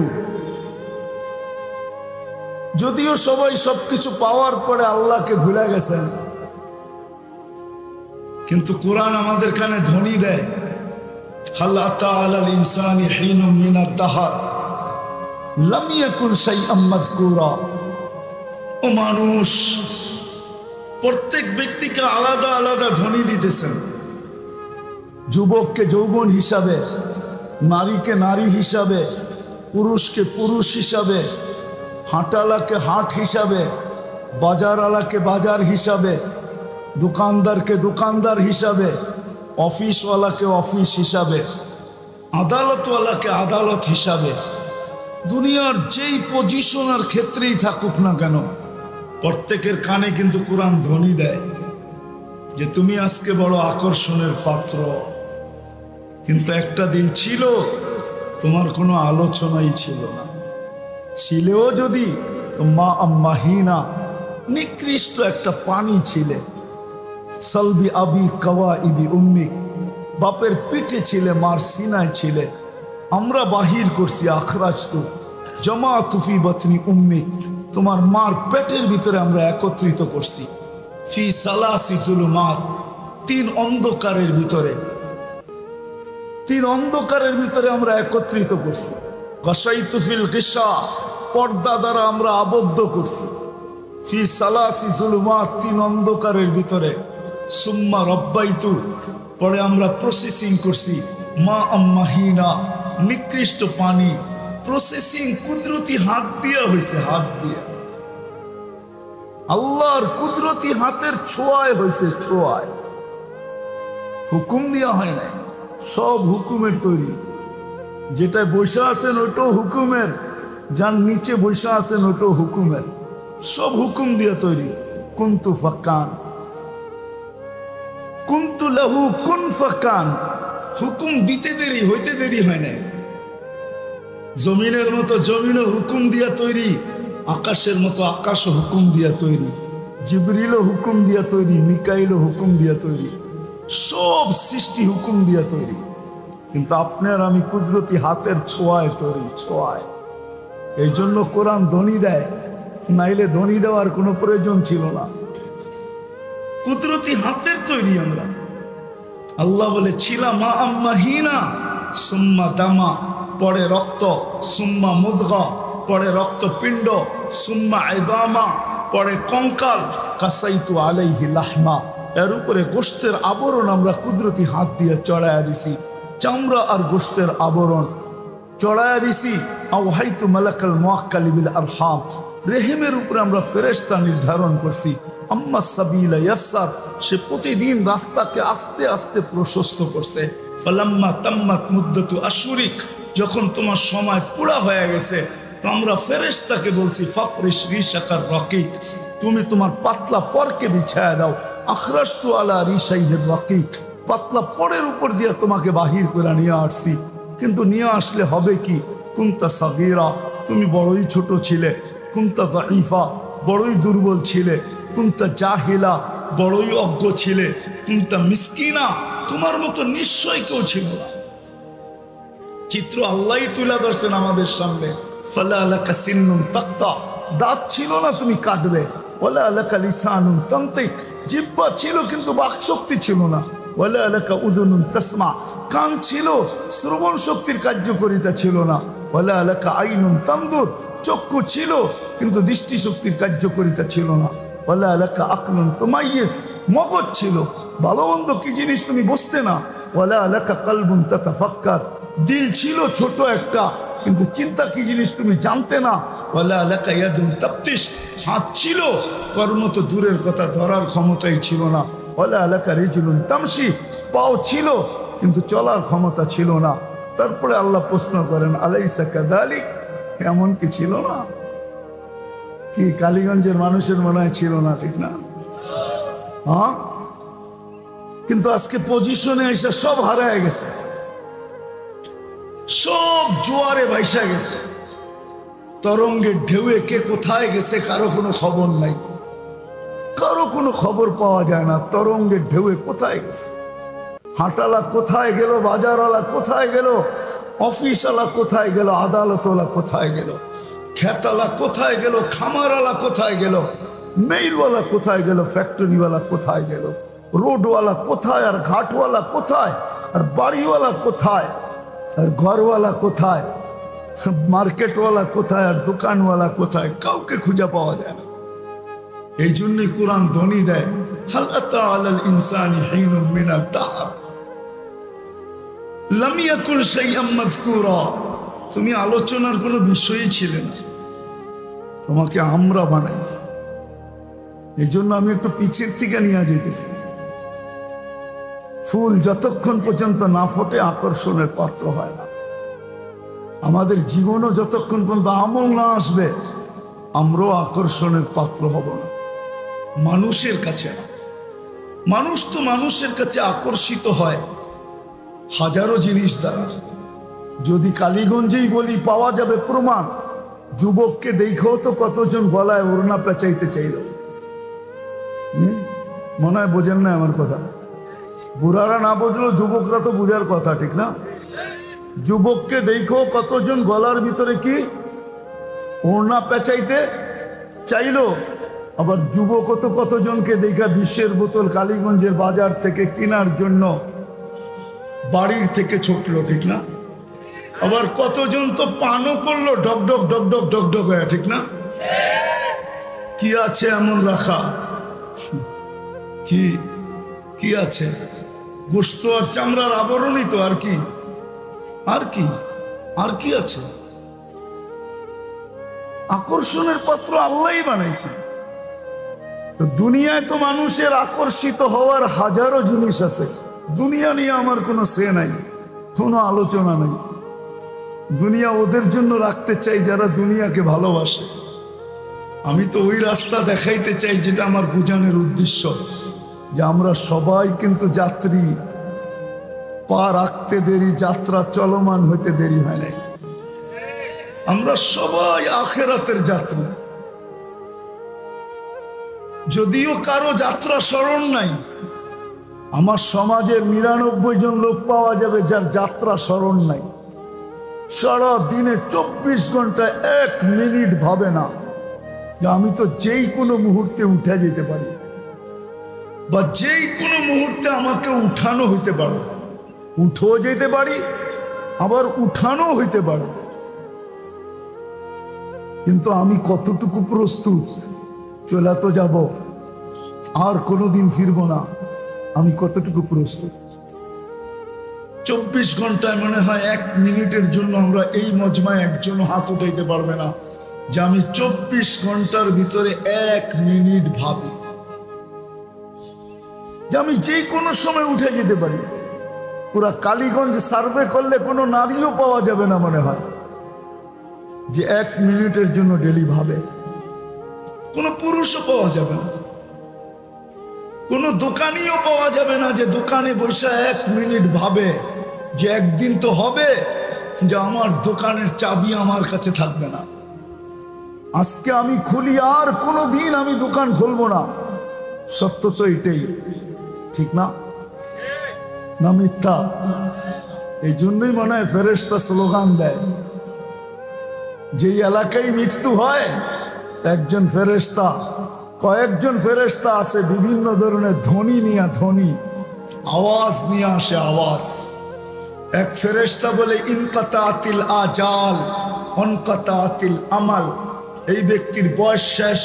A: যদিও সবাই সবকিছু পাওয়ার পরে আল্লাহকে ভুলে গেছেন, কিন্তু কোরআন আমাদের কানে ধ্বনি দেয়, হাল আতা আলাল ইনসানি হিনুম মিনাদ দাহর লাম ইয়াকুন শাইআম মাযকুরা। ও মানুষ, প্রত্যেক ব্যক্তিকে আলাদা আলাদা ধ্বনি দিতেছেন। যুবককে যৌবন হিসাবে, নারীকে নারী হিসাবে, পুরুষকে পুরুষ হিসাবে, হাঁটালাকে হাট হিসাবে, বাজারওয়ালাকে বাজার হিসাবে, দোকানদারকে দোকানদার হিসাবে, অফিসওয়ালাকে অফিস হিসাবে, আদালতওয়ালাকে আদালত হিসাবে। দুনিয়ার যেই পজিশন আর ক্ষেত্রেই থাকুক না কেন, প্রত্যেকের কানে কিন্তু কোরআন ধ্বনি দেয় যে তুমি আজকে বড় আকর্ষণের পাত্র। কিন্তু একটা দিন ছিল তোমার কোনো আলোচনাই ছিল না, ছিলেও যদি মা আম্মাহিনা, নিকৃষ্ট একটা পানি ছিলে। সলবি আবি কওয়া ইবি উম্মিক, বাপের পিঠে ছিলে, মার সিনায় ছিলে। আমরা বাহির করছি আখরাজ তু জমা তুফি বতনি উম্মিক, তোমার মার পেটের ভিতরে আমরা একত্রিত করছি। ফি সালাসি জুলুমাত, তিন অন্ধকারের ভিতরে, তিন অন্ধকারের ভিতরে আমরা একত্রিত করছি। গাসাইতু ফিল গিশা, পর্দা দ্বারা আমরা আবদ্ধ করছি। ফি সালাসি জুলুমাত, তিন অন্ধকারের ভিতরে। সুম্মা রব্বাইতু, পরে আমরা প্রসেসিং করছি। মা আম্মাহিনা, নিকৃষ্ট পানি। প্রসেসিং কুদরতি হাত দিয়া হয়েছে, হাত দিয়া, আল্লাহর কুদরতি হাতের ছোঁয়ায় হয়েছে, ছোঁয়ায়, হুকুম দিয়া হয় নাই। সব হুকুমের তৈরি। যেটা বসে আছেন ওটাও হুকুমের, যার নিচে বসে আছেন ওটাও হুকুমের, সব হুকুম দিয়ে তৈরি। কুন্তু ফাক্কান, কুন্তু লাহু কুন ফাক্কান, হুকুম দিতে দেরি, হইতে দেরি হয় না। জমিনের মতো জমিনও হুকুম দিয়া তৈরি, আকাশের মতো আকাশও হুকুম দিয়া তৈরি, জিবরিলও হুকুম দিয়া তৈরি, মিকাইলও হুকুম দিয়া তৈরি, সব সৃষ্টি হুকুম দিয়া তৈরি। কিন্তু আপনার আমি কুদরতি হাতের ছোঁয়ায় তৈরি, ছোঁয়ায়। এই জন্য কোরআন ধ্বনি দেয়, নাইলে ধ্বনি দেওয়ার কোনো প্রয়োজন ছিল না। কুদরতি হাতের তৈরি আমরা। আল্লাহ বলে ছিলাম মা আম্মাহিনা, সুম্মা দামা, পরে রক্ত, সুম্মা মুদগা, পরে রক্তপিণ্ড, সুম্মা ইযামা, পরে কঙ্কাল, কাসাইতু আলাইহি লাহমা, এর উপরে গোশতের আবরণ আমরা কুদরতি হাত দিয়ে চড়াইয়া দিছি। চামড়া আর গোশতের আবরণ চড়াইয়া দিছি। আওহাইতু মালাকাল মুআক্কালি বিল আরহাম, রেহেমের উপরে আমরা ফেরেশতা নির্ধারণ করছি। আম্মা সাবিলা ইয়াসসার, সে প্রতিদিন রাস্তাকে আস্তে আস্তে প্রশস্ত করছে। ফালাম্মা তাম্মাত মুদ্দাতু আশহুরিক, যখন তোমার সময় পুরা হয়ে গেছে তো আমরা ফেরেশতাকে বলছি ফাফরিশ রিশাকার রাকিক, তুমি তোমার পাতলা পরকে বিছায়া দাও। আখরাজতু আলা রিশাইহির রাকিক, পাতলা পরের উপর দিয়ে তোমাকে বাহির করে নিয়ে আসছি। কিন্তু নিয়ে আসলে হবে কি? কুনতা সাগীরা, তুমি বড়ই ছোট ছিলে। কুনতা দাঈফা, বড়ই দুর্বল ছিলে। কুনতা জাহিলা, বড়ই অজ্ঞ ছিলে। কুনতা মিসকিনা, তোমার মতো নিশ্চয় কেউ ছিল না। চিত্র আল্লাহই তুলে ধরছেন আমাদের সামনে। ফালা লাকা সিন্নুন তাক্তা, দাঁত ছিল না তুমি কাটবে। ওয়ালা লাকা লিসানুন তানতিক, জিহ্বা ছিল কিন্তু বাকশক্তি ছিল না। ওয়ালা লাকা উদুনুন তাসমা, কান ছিল, শ্রবণ শক্তির কার্যকারিতা ছিল না। ওয়ালা লাকা আইনুন তানদুর, চক্ষু ছিল কিন্তু দৃষ্টি শক্তির কার্যকারিতা ছিল না। ওয়ালা লাকা আকলুন তুমাইয়িজ, মগজ ছিল, ভালো মন্দ কি জিনিস তুমি বুঝতে না। ওয়ালা লাকা কলবুন তাতাফাক্কার, দিল ছিল ছোট একটা কিন্তু চিন্তা কি জিনিস তুমি জানতে না। ওয়ালা লাকা ইয়াদুন তাবতিশ, হাত ছিল, কর্ম তো দূরের কথা, ধরার ক্ষমতাই ছিল না। ওয়ালা লাকা রিজলুন তামশি, পাও ছিল কিন্তু চলার ক্ষমতা ছিল না। তারপরে আল্লাহ প্রশ্ন করেন আলাইসা কাযালিক, এমন কি ছিল না? কি কালীগঞ্জের মানুষের মনে হয় ছিল না, ঠিক না? হ্যাঁ, কিন্তু আজকে পজিশনে এসে সব হারায় গেছে, সব জোয়ারে ভাইসা গেছে। তরঙ্গের ঢেউয়ে কে কোথায় গেছে কারো কোনো খবর নাই, কারো কোনো খবর পাওয়া যায় না। তরঙ্গের ঢেউয়ে কোথায় গেছে, হাঁটালা কোথায় গেল, বাজারওয়ালা কোথায় গেল, অফিসওয়ালা কোথায় গেল, আদালতওয়ালা কোথায় গেল, খেতালা কোথায় গেল, খামারওয়ালা কোথায় গেল, মেইলওয়ালা কোথায় গেল, ফ্যাক্টরিওয়ালা কোথায় গেল, রোডওয়ালা কোথায়, আর ঘাটওয়ালা কোথায়, আর বাড়িওয়ালা কোথায়, আর ঘরওয়ালা কোথায়, মার্কেটওয়ালা কোথায়, আর দোকানওয়ালা কোথায়, কাউকে খুঁজে পাওয়া যায় না। এই জন্যই কোরআন ধ্বনি দেয়, হাল আতা আলাল ইনসানি হিনুম মিনাদ দাহর লাম ইয়াকুন শাইআম মাযকুরা। তুমি আলোচনার কোনো বিষয়ই ছিলে না, তোমাকে আমরা বানাইছি। এই জন্য আমি একটু পিছের থেকে নিয়ে যেতেছি। ফুল যতক্ষণ পর্যন্ত না ফোটে আকর্ষণের পাত্র হয় না। আমাদের জীবনও যতক্ষণ পর্যন্ত আমল না আসবে, আমরাও আকর্ষণের পাত্র হব না, মানুষের কাছে না। মানুষ তো মানুষের কাছে আকর্ষিত হয় হাজারো জিনিস দ্বারা। যদি কালীগঞ্জেই বলি, পাওয়া যাবে প্রমাণ। যুবককে দেখেও তো কতজন গলায় ওড়না পেঁচাইতে চাইল। মনে হয় বোঝেন না আমার কথা। বুড়ারা না বুঝলো, যুবকরা তো বুঝার কথা, ঠিক না? যুবককে দেখেও কতজন গলার ভিতরে কি ওড়না পেঁচাইতে চাইলো। আবার যুবকও তো কতজনকে দেখা বিশ্বের বোতল কালীগঞ্জের বাজার থেকে কেনার জন্য বাড়ির থেকে ছুটলো, ঠিক না? আবার কতজন তো পানও করলো, ডকডক ডকডক ডকডক হয়ে, ঠিক না? কি আছে এমন রাখা? কি কি আছে? গোশত আর চামড়ার আবরণই তো, আর কি? আর কি আর কি আছে? আকর্ষণের পাত্র আল্লাহই বানাইছে। তো দুনিয়ায় তো মানুষের আকর্ষিত হওয়ার হাজারো জিনিস আছে। দুনিয়া নিয়ে আমার কোনো সে নাই, কোনো আলোচনা নাই। দুনিয়া ওদের জন্য রাখতে চাই যারা দুনিয়াকে ভালোবাসে। আমি তো ওই রাস্তা দেখাইতে চাই যেটা আমার বোঝানোর উদ্দেশ্য, যে আমরা সবাই কিন্তু যাত্রী। পা রাখতে দেরি, যাত্রা চলমান হইতে দেরি হয় নাই। আমরা সবাই আখিরাতের যাত্রী। যদিও কারো যাত্রা স্মরণ নাই, আমার সমাজের ৯৯ জন লোক পাওয়া যাবে যার যাত্রা স্মরণ নাই। সারা দিনে ২৪ ঘন্টায় ১ মিনিট ভাবে না যে আমি তো যেই কোনো মুহূর্তে উঠে যেতে পারি, বা যেই কোনো মুহূর্তে আমাকে উঠানো হইতে পারে। উঠেও যেতে পারি, আবার উঠানো হইতে পারে। কিন্তু আমি কতটুকু প্রস্তুত? চলে তো যাব, আর কোনোদিন ফিরব না। আমি কতটুকু প্রস্তুত? ২৪ ঘন্টায় মনে হয় ১ মিনিটের জন্য আমরা এই মজমায় একজন হাত উঠাইতে পারবে না যে আমি ২৪ ঘন্টার ভিতরে ১ মিনিট ভাবি যে আমি যে কোনো সময় উঠে যেতে পারি। পুরা কালীগঞ্জ সার্ভে করলে কোনো নারীও পাওয়া যাবে না মনে হয় যে ১ মিনিটের জন্য ডেলি ভাবে। কোনো পুরুষও পাওয়া যাবে না, কোনো দোকানিও পাওয়া যাবে না যে দোকানে বসে ১ মিনিট ভাবে যে একদিন তো হবে যে আমার দোকানের চাবি আমার কাছে থাকবে না। আজকে আমি খুলি, আর কোনোদিন আমি দোকান খুলবো না। সত্য তো এটাই, ঠিক না? না মিথ্যা? এই জন্যই মনে হয় ফেরেশতা স্লোগান দেয়, যেই এলাকায় মৃত্যু হয় একজন ফেরেশতা, কয়েকজন ফেরেশতা আছে বিভিন্ন ধরনের ধ্বনি নিয়ে, ধ্বনি আওয়াজ নিয়ে আসে, আওয়াজ। এক ফেরেশতা বলে ইনকাতাতিল আজাল অনকাতাতিল আমাল, এই ব্যক্তির বয়স শেষ,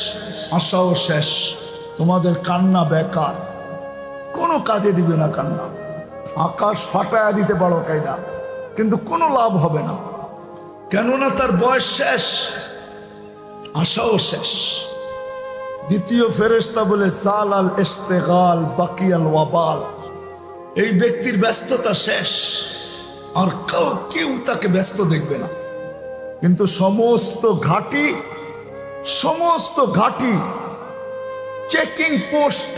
A: আশাও শেষ, তোমাদের কান্না বেকার, কোনো কাজে দিবে না কান্না। আকাশ ফাটায়া দিতে পারো কায়দা, কিন্তু কোনো লাভ হবে না, কেননা তার বয়স শেষ, আশাও শেষ। দ্বিতীয় ফেরেশতা বলে সাল আল ইস্তেগাল বাকিয়াল ওয়াবাল, এই ব্যক্তির ব্যস্ততা শেষ, আর কেউ তাকে ব্যস্ত দেখবে না। কিন্তু সমস্ত ঘাটি চেকিং পোস্ট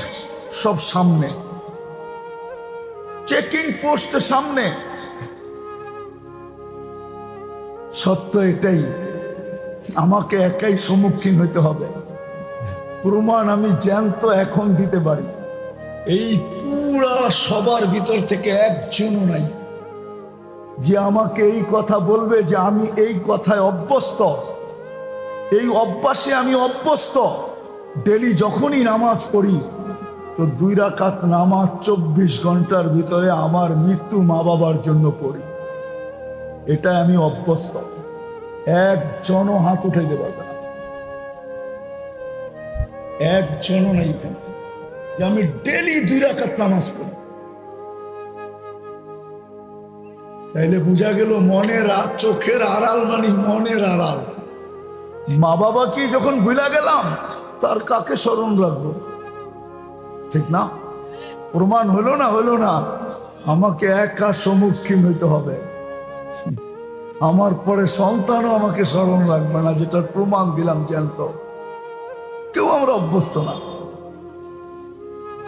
A: সব সামনে, চেকিং পোস্ট সামনে। সত্য এটাই, আমাকে একাই সম্মুখীন হইতে হবে। প্রমাণ আমি জ্যান্ত এখন দিতে পারি। এই পুরা সবার ভিতর থেকে একজনও নাই যে আমাকে এই কথা বলবে যে আমি এই কথায় অভ্যস্ত, এই অভ্যাসে আমি অভ্যস্ত। ডেলি যখনই নামাজ পড়ি তো 2 রাকাত নামাজ 24 ঘন্টার ভিতরে আমার মৃত্যু মা বাবার জন্য পড়ি। এটা আমি অভ্যস্ত। একজনও হাত উঠে দেবে না, একজনও নেই কেন যে আমি ডেলি 2 রাকাত নামাজ পড়ি। তাইলে বোঝা গেল মনের চোখের আড়াল মানে মনের আড়াল। মা বাবা কি যখন ভুলা গেলাম তার কাকে স্মরণ রাখবো? ঠিক না? প্রমাণ হলো না? হলো না? আমাকে একা সম্মুখীন হইতে হবে। আমার পরে সন্তানও আমাকে স্মরণ রাখবে না, যেটার প্রমাণ দিলাম জ্যান্ত। কেউ আমরা অভ্যস্ত না।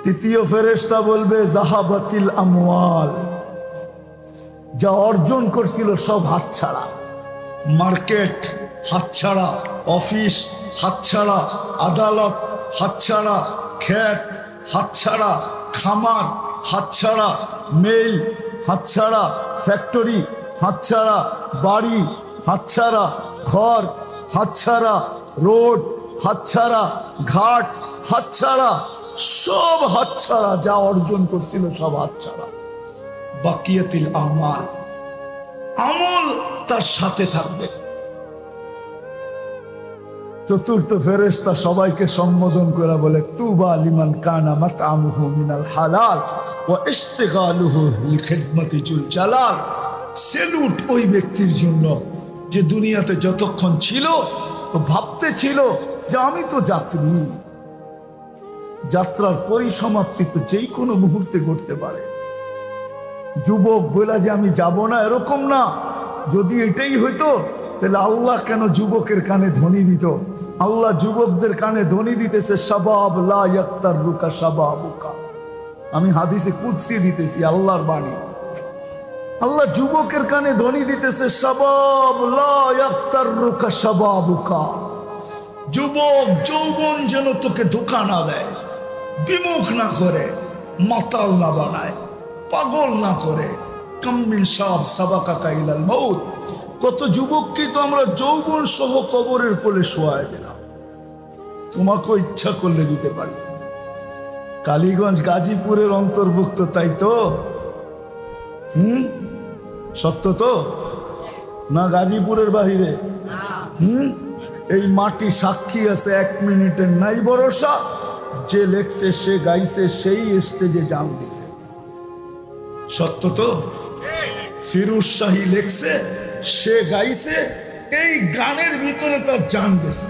A: তৃতীয় ফেরেশতা বলবে জাহাবাতিল আমওয়াল, যা অর্জন করছিল সব হাতছাড়া। মার্কেট হাতছাড়া, অফিস হাতছাড়া, আদালত হাতছাড়া, ক্ষেত হাতছাড়া, খামার হাতছাড়া, মেল হাতছাড়া, ফ্যাক্টরি হাতছাড়া, বাড়ি হাতছাড়া, ঘর হাতছাড়া, রোড হাতছাড়া, ঘাট হাতছাড়া, সব হাতছাড়া। যা অর্জন করছিল সব হাতছাড়া। বাকিয়াতিল আমাল, আমল তার সাথে থাকবে। চতুর্থ ফেরেশতা সবাইকে সম্বোধন করে বলে তুবা লিমান কানা মাতআমুহু মিনাল হালাল ওয়া ইশতিগালুহু লিখিদমাতি জুল জালাল। সেলুট ওই ব্যক্তির জন্য যে দুনিয়াতে যতক্ষণ ছিল তো ভাবতে ছিল যে আমি তো যাত্রী, যাত্রার পরিসমাপ্তি তো যেই কোনো মুহূর্তে ঘটতে পারে। যুবক বলে যে আমি যাব না, এরকম না। যদি এটাই হইতো তাহলে আল্লাহ কেন যুবকের কানে ধ্বনি দিত? আল্লাহ যুবকদের কানে ধ্বনি দিতেছে শাবাব লা ইয়াক্তারুকা শাবাবুকা। আমি হাদিসে কুদসি দিতেছি, আল্লাহর বাণী। আল্লাহ যুবকের কানে ধ্বনি দিতেছে শাবাব লা ইয়াক্তারুকা শাবাবুকা। যুবক যৌবন যেন তোকে ধোঁকা না দেয়, বিমুখ না করে, মাতাল না বানায়, পাগল না করে। কাম্মিন শাব সাবাকাকা ইলাল মউত। কত যুবককে তো আমরা যৌবন সহ কবরের কোলে শোয়ায় দিলাম। তোমাকেও ইচ্ছা করলে দিতে পারি। কালীগঞ্জ গাজীপুরের অন্তর্ভুক্ত, তাই তো? সত্য তো না? গাজীপুরের বাহিরে? এই মাটি সাক্ষী আছে, 1 মিনিটের নাই ভরসা। যে লেখছে, সে গাইছে, সেই স্টেজে জান দিছে। সত্য তো? ফিরোজ শাহী লেখছে, সে গাইছে, এই গানের ভিতরে তার জান গেছে।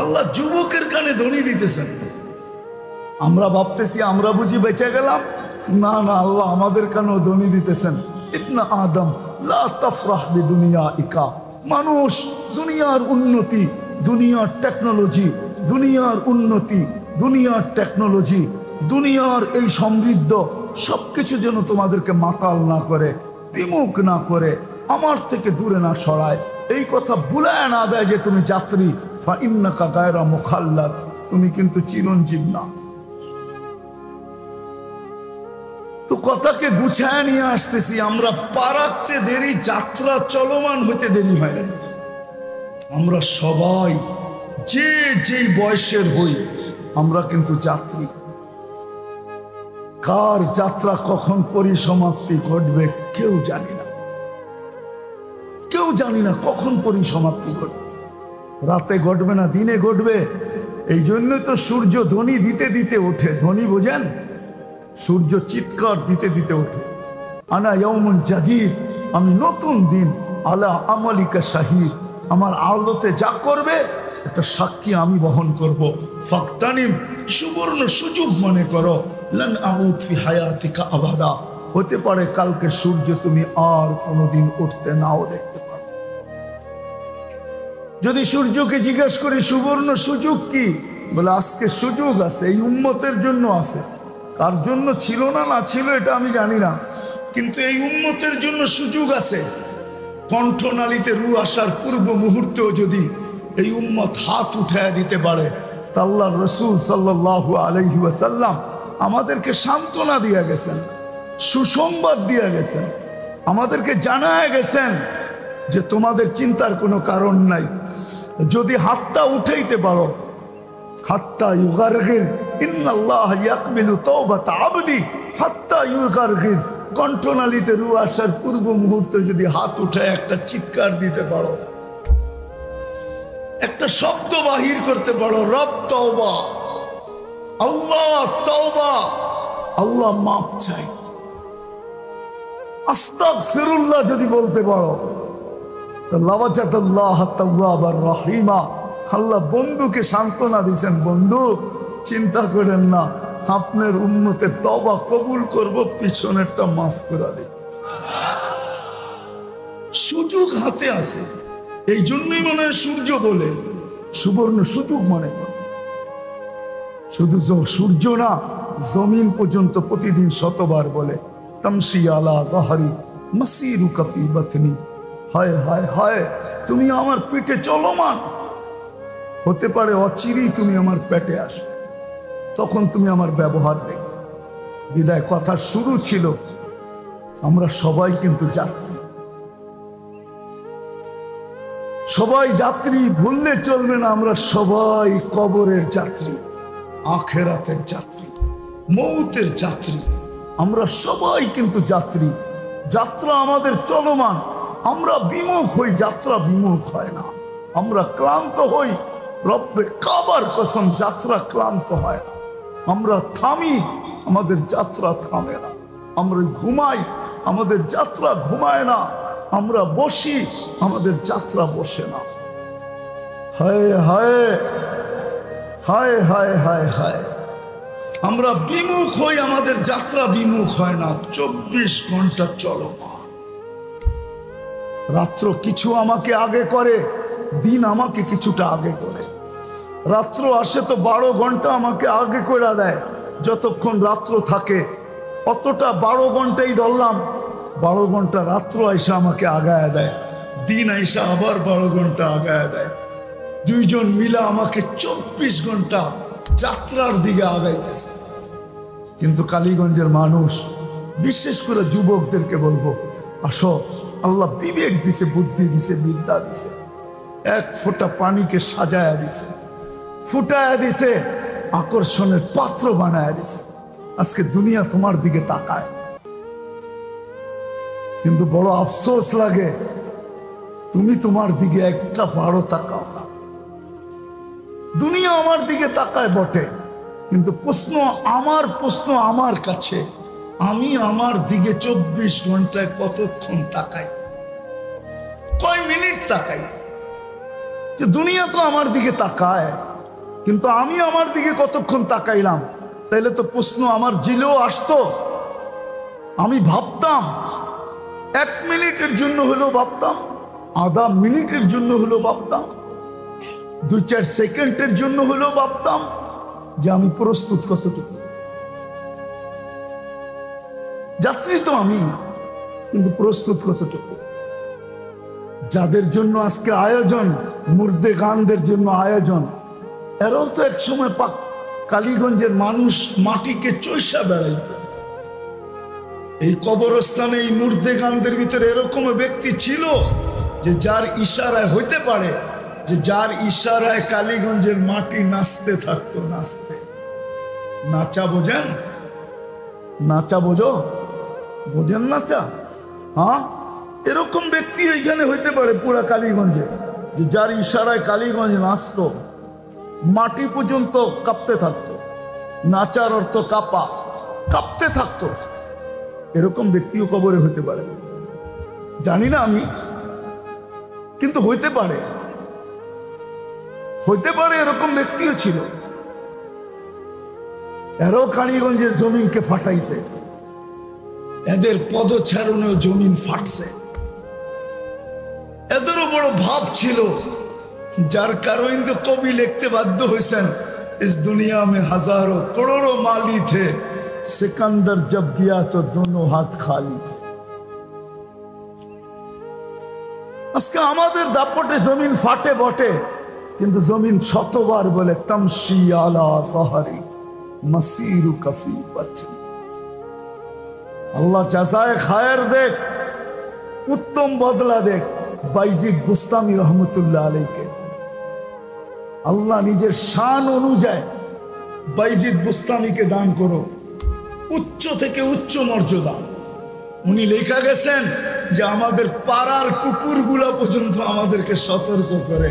A: আল্লাহ যুবকের কানে ধ্বনি দিতেছেন। আমরা ভাবতেছি আমরা বুঝি বেঁচে গেলাম। না না, আল্লাহ আমাদের কানেও ধ্বনি দিতেছেন। ইবনা আদম লা তাফরাহ বিদুনিয়াইকা। মানুষ, দুনিয়ার উন্নতি, দুনিয়ার টেকনোলজি, দুনিয়ার উন্নতি, দুনিয়ার টেকনোলজি, দুনিয়ার এই সমৃদ্ধ সবকিছু যেন তোমাদেরকে মাতাল না করে, বিমুখ না করে, আমার থেকে দূরে না সরায়। এই কথা ভুলায় না দেয় যে তুমি যাত্রী। ফা ইন্নাকা গায়রা মুখাল্লাদ, তুমি কিন্তু চিরঞ্জীব না। তো কথাকে গুছায় নিয়ে আসতেছি। আমরা পারাতে দেরি, যাত্রা চলমান হইতে দেরি হয় না। আমরা সবাই যে যেই বয়সের হই, আমরা কিন্তু যাত্রী। কার যাত্রা কখন পরিসমাপ্তি ঘটবে কেউ জানি না। কেউ জানি না কখন পরিসমাপ্তি ঘটবে। রাতে ঘটবে না দিনে ঘটবে। এই জন্যই তো সূর্য ধ্বনি দিতে দিতে ওঠে। ধ্বনি বোঝেন? সূর্য চিৎকার দিতে দিতে ওঠে, আনা ইয়াউমুন জাদীদ, আমি নতুন দিন, আলা আমালিকা শাহীদ, আমার আলোতে যা করবে একটা সাক্ষী আমি বহন করব। ফাকতানিম, সুবর্ণ সুযোগ মনে করো। লান আমুত ফি হায়াতিকা আবাদা, হতে পারে কালকে সূর্য তুমি আর কোনোদিন উঠতে নাও দেখতে পারো। যদি সূর্যকে জিজ্ঞেস করি সুবর্ণ সুযোগ কি, বলে আজকে সুযোগ আছে, এই উম্মতের জন্য আছে। কার জন্য ছিল না না ছিল এটা আমি জানি না, কিন্তু এই উম্মতের জন্য সুযোগ আছে। কণ্ঠনালীতে রু আসার পূর্ব মুহূর্তেও যদি এই উম্মত হাত উঠায় দিতে পারে, তা আল্লাহর রাসূল সাল্লাল্লাহু আলাইহি ওয়াসাল্লাম আমাদেরকে সান্ত্বনা দিয়ে গেছেন, সুসংবাদ দিয়ে গেছেন, আমাদেরকে জানায় গেছেন যে তোমাদের চিন্তার কোনো কারণ নাই। যদি হাতটা উঠাইতে পারো, হাত্তা ইউগারগির ইন্নাল্লাহ ইয়াকবিলু তাওবাতা আবদি হাত্তা ইউগারগির, কণ্ঠনালীতে রু আসার পূর্ব মুহূর্তে যদি হাত উঠায় একটা চিৎকার দিতে পারো, একটা শব্দ বাহির করতে পারো, রব তওবা, আল্লাহ তওবা, আল্লাহ মাপ চাই, আস্তাগফিরুল্লাহ যদি বলতে পারো, তো লাওয়াজাতাল্লাহ তাওয়াবার রহিমা। আল্লাহ বন্ধুকে সান্ত্বনা দিয়েছেন, বন্ধু চিন্তা করেন না, আপনার উম্মতের তওবা কবুল করব, পিছনেরটা মাফ করে দিই। সুযোগ হাতে আছে, এই জন্যই মনে হয় সূর্য বলে সুবর্ণ সুযোগ মনে করে। শুধু সূর্য না, জমিন পর্যন্ত প্রতিদিন শতবার বলে তামশি আলা যাহরি মাসিরুকা ফি বাতনি, হায় হায় হায় তুমি আমার পিঠে চলমান। হতে পারে অচিরেই তুমি আমার পেটে আসবে, তখন তুমি আমার ব্যবহার দেখবে। বিদায় কথা শুরু ছিল, আমরা সবাই কিন্তু যাত্রী, সবাই যাত্রী, ভুললে চলবে না। আমরা সবাই কবরের যাত্রী, আখেরাতের যাত্রী, মৌতের যাত্রী। আমরা সবাই কিন্তু যাত্রী, যাত্রা আমাদের চলমান। আমরা বিমুখ হই, যাত্রা বিমুখ হয় না। আমরা ক্লান্ত হই, রব্বে কাবার কসম যাত্রা ক্লান্ত হয় না। আমরা থামি, আমাদের যাত্রা থামে না। আমরা ঘুমাই, আমাদের যাত্রা ঘুমায় না। আমরা বসি, আমাদের যাত্রা বসে না। হায় হায় হায় হায় হায় হায়, আমরা বিমুখ হই, আমাদের যাত্রা বিমুখ হয় না। 24 ঘন্টা চলমান। রাত্র কিছু আমাকে আগে করে, দিন আমাকে কিছুটা আগে করে। রাত্র আসে তো 12 ঘন্টা আমাকে আগে করে দেয়। যতক্ষণ রাত্র থাকে অতটা 12 ঘন্টাই ধরলাম, 12 ঘন্টা রাত্র আইসা আমাকে আগায় দেয়, দিন আইসা আবার 12 ঘন্টা আগায় দেয়। দুইজন মিলে আমাকে 24 ঘন্টা যাত্রার দিকে আগাইতেছে। কিন্তু কালীগঞ্জের মানুষ, বিশেষ করে যুবকদেরকে বলবো, আসো, আল্লাহ বিবেক দিছে, বুদ্ধি দিছে, বিদ্যা দিছে, এক ফোঁটা পানিকে সাজায়া দিছে, ফুটায়া দিছে, আকর্ষণের পাত্র বানায়া দিছে। আজকে দুনিয়া তোমার দিকে তাকায়, কিন্তু বড় আফসোস লাগে তুমি তোমার দিকে একটা বারো তাকাও না। দুনিয়া আমার দিকে তাকায় বটে, কিন্তু প্রশ্ন আমার কাছে, আমি আমার দিকে 24 ঘন্টায় কতক্ষণ তাকাই, কয় মিনিট তাকাই? যে দুনিয়া তো আমার দিকে তাকায়, কিন্তু আমি আমার দিকে কতক্ষণ তাকাইলাম? তাইলে তো প্রশ্ন আমার জিলেও আসতো। আমি ভাবতাম 1 মিনিটের জন্য হলেও ভাবতাম, আধা মিনিটের জন্য হলেও ভাবতাম, 2-4 সেকেন্ডের জন্য হলেও ভাবতাম যে আমি প্রস্তুত কতটুকু। যাত্রী তো আমি, কিন্তু প্রস্তুত কতটুকু? যাদের জন্য আজকে আয়োজন, মুর্দে গানদের জন্য আয়োজন, এরাও তো এক সময় কালীগঞ্জের মানুষ মাটিকে চৈষা বেড়াইত। এই কবরস্থানে এই মুর্দে গানদের ভিতরে এরকম ব্যক্তি ছিল যে যার ইশারায় হইতে পারে, যে যার ইশারায় কালীগঞ্জের মাটি নাচতে থাকতো, নাচতে। নাচা বোঝেন? নাচা বোঝো? বোঝেন নাচা? হ্যাঁ, এরকম ব্যক্তি এইখানে হইতে পারে পুরা কালীগঞ্জে, যে যার ইশারায় কালীগঞ্জ নাচতো, মাটি পর্যন্ত কাঁপতে থাকতো। নাচার অর্থ কাঁপা, কাঁপতে থাকতো। এরকম ব্যক্তিও কবরে হইতে পারে, জানি না আমি, কিন্তু হইতে পারে, হইতে পারে। এরকম ব্যক্তিও ছিল। এরাও কালীগঞ্জের জমিনকে ফাটাইছে, এদের পদচারণেও জমিন ফাটছে। এদেরও বড় ভাব ছিল, যার কারণে তো কবি লিখতে বাধ্য হয়েছেন, इस दुनिया में हजारों करोड़ों माली थे, सिकंदर जब गया तो दोनों हाथ खाली थे। আজকে আমাদের দাপটে জমিন ফাটে বটে, কিন্তু জমিন শতবার বলে তামশি আলা যাহরি মাসিরুকা ফি বাতনি। আল্লাহ জাযায়ে খায়ের দেখ, উত্তম বদলা দেখ। বাইজিদ বুস্তামি রহমতুল্লাহ আলাইকে আল্লাহ নিজের শান অনুযায়ী বাইজিদ বুস্তামিকে দান করো উচ্চ থেকে উচ্চ মর্যাদা। উনি লেখা গেছেন যে আমাদের পাড়ার কুকুরগুলা পর্যন্ত আমাদেরকে সতর্ক করে।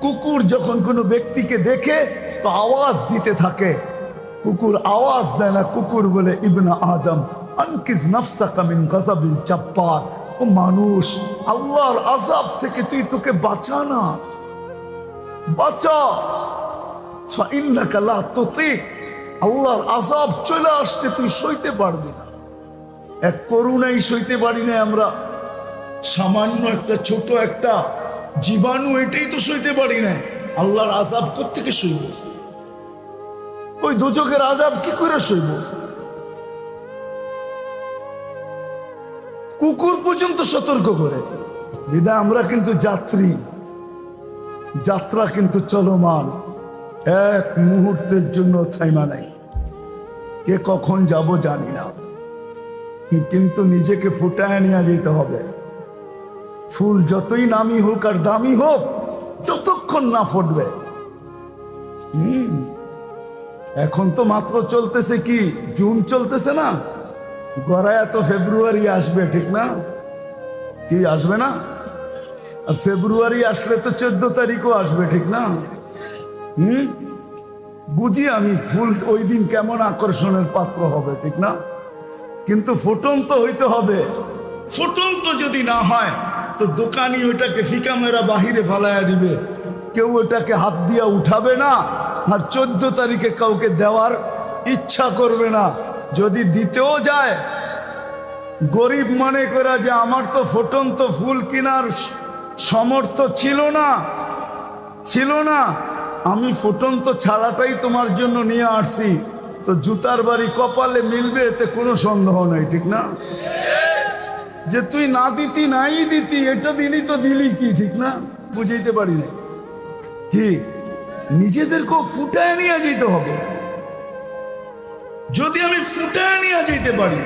A: কুকুর যখন কোনো ব্যক্তিকে দেখে তো আওয়াজ দিতে থাকে, কুকুর আওয়াজ দেয় না, কুকুর বলে ইবনা আদম আনকিজ নাফসাকা মিন গাযাবিল জাব্বার, ও মানুষ আল্লাহর আযাব থেকে তুই তোকে বাঁচা না, বাঁচা। ফাইন্নাকা লা তুতিক, আল্লাহর আযাব চলে আসতে তুই সইতে পারবি না। এক করুণাই সইতে পারি না আমরা, সামান্য একটা ছোট একটা জীবাণু এটাই তো সইতে পারি না, আল্লাহর আযাব কোত্থেকে সইব? ওই দোজখের আযাব কি করে সইব? কুকুর পর্যন্ত সতর্ক করে। বিধায় আমরা কিন্তু যাত্রী, যাত্রা কিন্তু চলমান, এক মুহূর্তের জন্য থাইমা নাই। কে কখন যাব জানি না, কিন্তু নিজেকে ফুটায় নিয়ে যেতে হবে। ফুল যতই নামি হোক আর দামি হোক, যতক্ষণ না ফুটবে। এখন তো মাত্র চলতেছে কি জুন চলতেছে না, গড়ায় তো ফেব্রুয়ারি আসবে, ঠিক না? কি আসবে না? আর ফেব্রুয়ারি আসলে তো 14 তারিখও আসবে, ঠিক না? বুঝি আমি ফুল ওই দিন কেমন আকর্ষণের পাত্র হবে, ঠিক না? কিন্তু ফুটন্ত হইতে হবে। ফুটন্ত যদি না হয় তো দোকানি ওটাকে ফিকা মেরা বাহিরে ফালাইয়া দিবে, কেউ ওটাকে হাত দিয়া উঠাবে না, আর 14 তারিখে কাউকে দেওয়ার ইচ্ছা করবে না। যদি দিতেও যায়, গরিব মনে করা যে আমার তো ফুটন্ত ফুল কেনার সমর্থ ছিল না, আমি ফুটন্ত ছাড়াটাই তোমার জন্য নিয়ে আসছি, তো জুতার বাড়ি কপালে মিলবে এতে কোনো সন্দেহ নাই, ঠিক না? যে তুই না দিতি নাই দিতি, এটা দিলি তো দিলি কি, ঠিক না? বুঝাইতে পারি না কি? নিজেদেরকেও ফুটায় নিয়ে যেতে হবে। যদি আমি ফুটায় নিয়ে যেতে পারি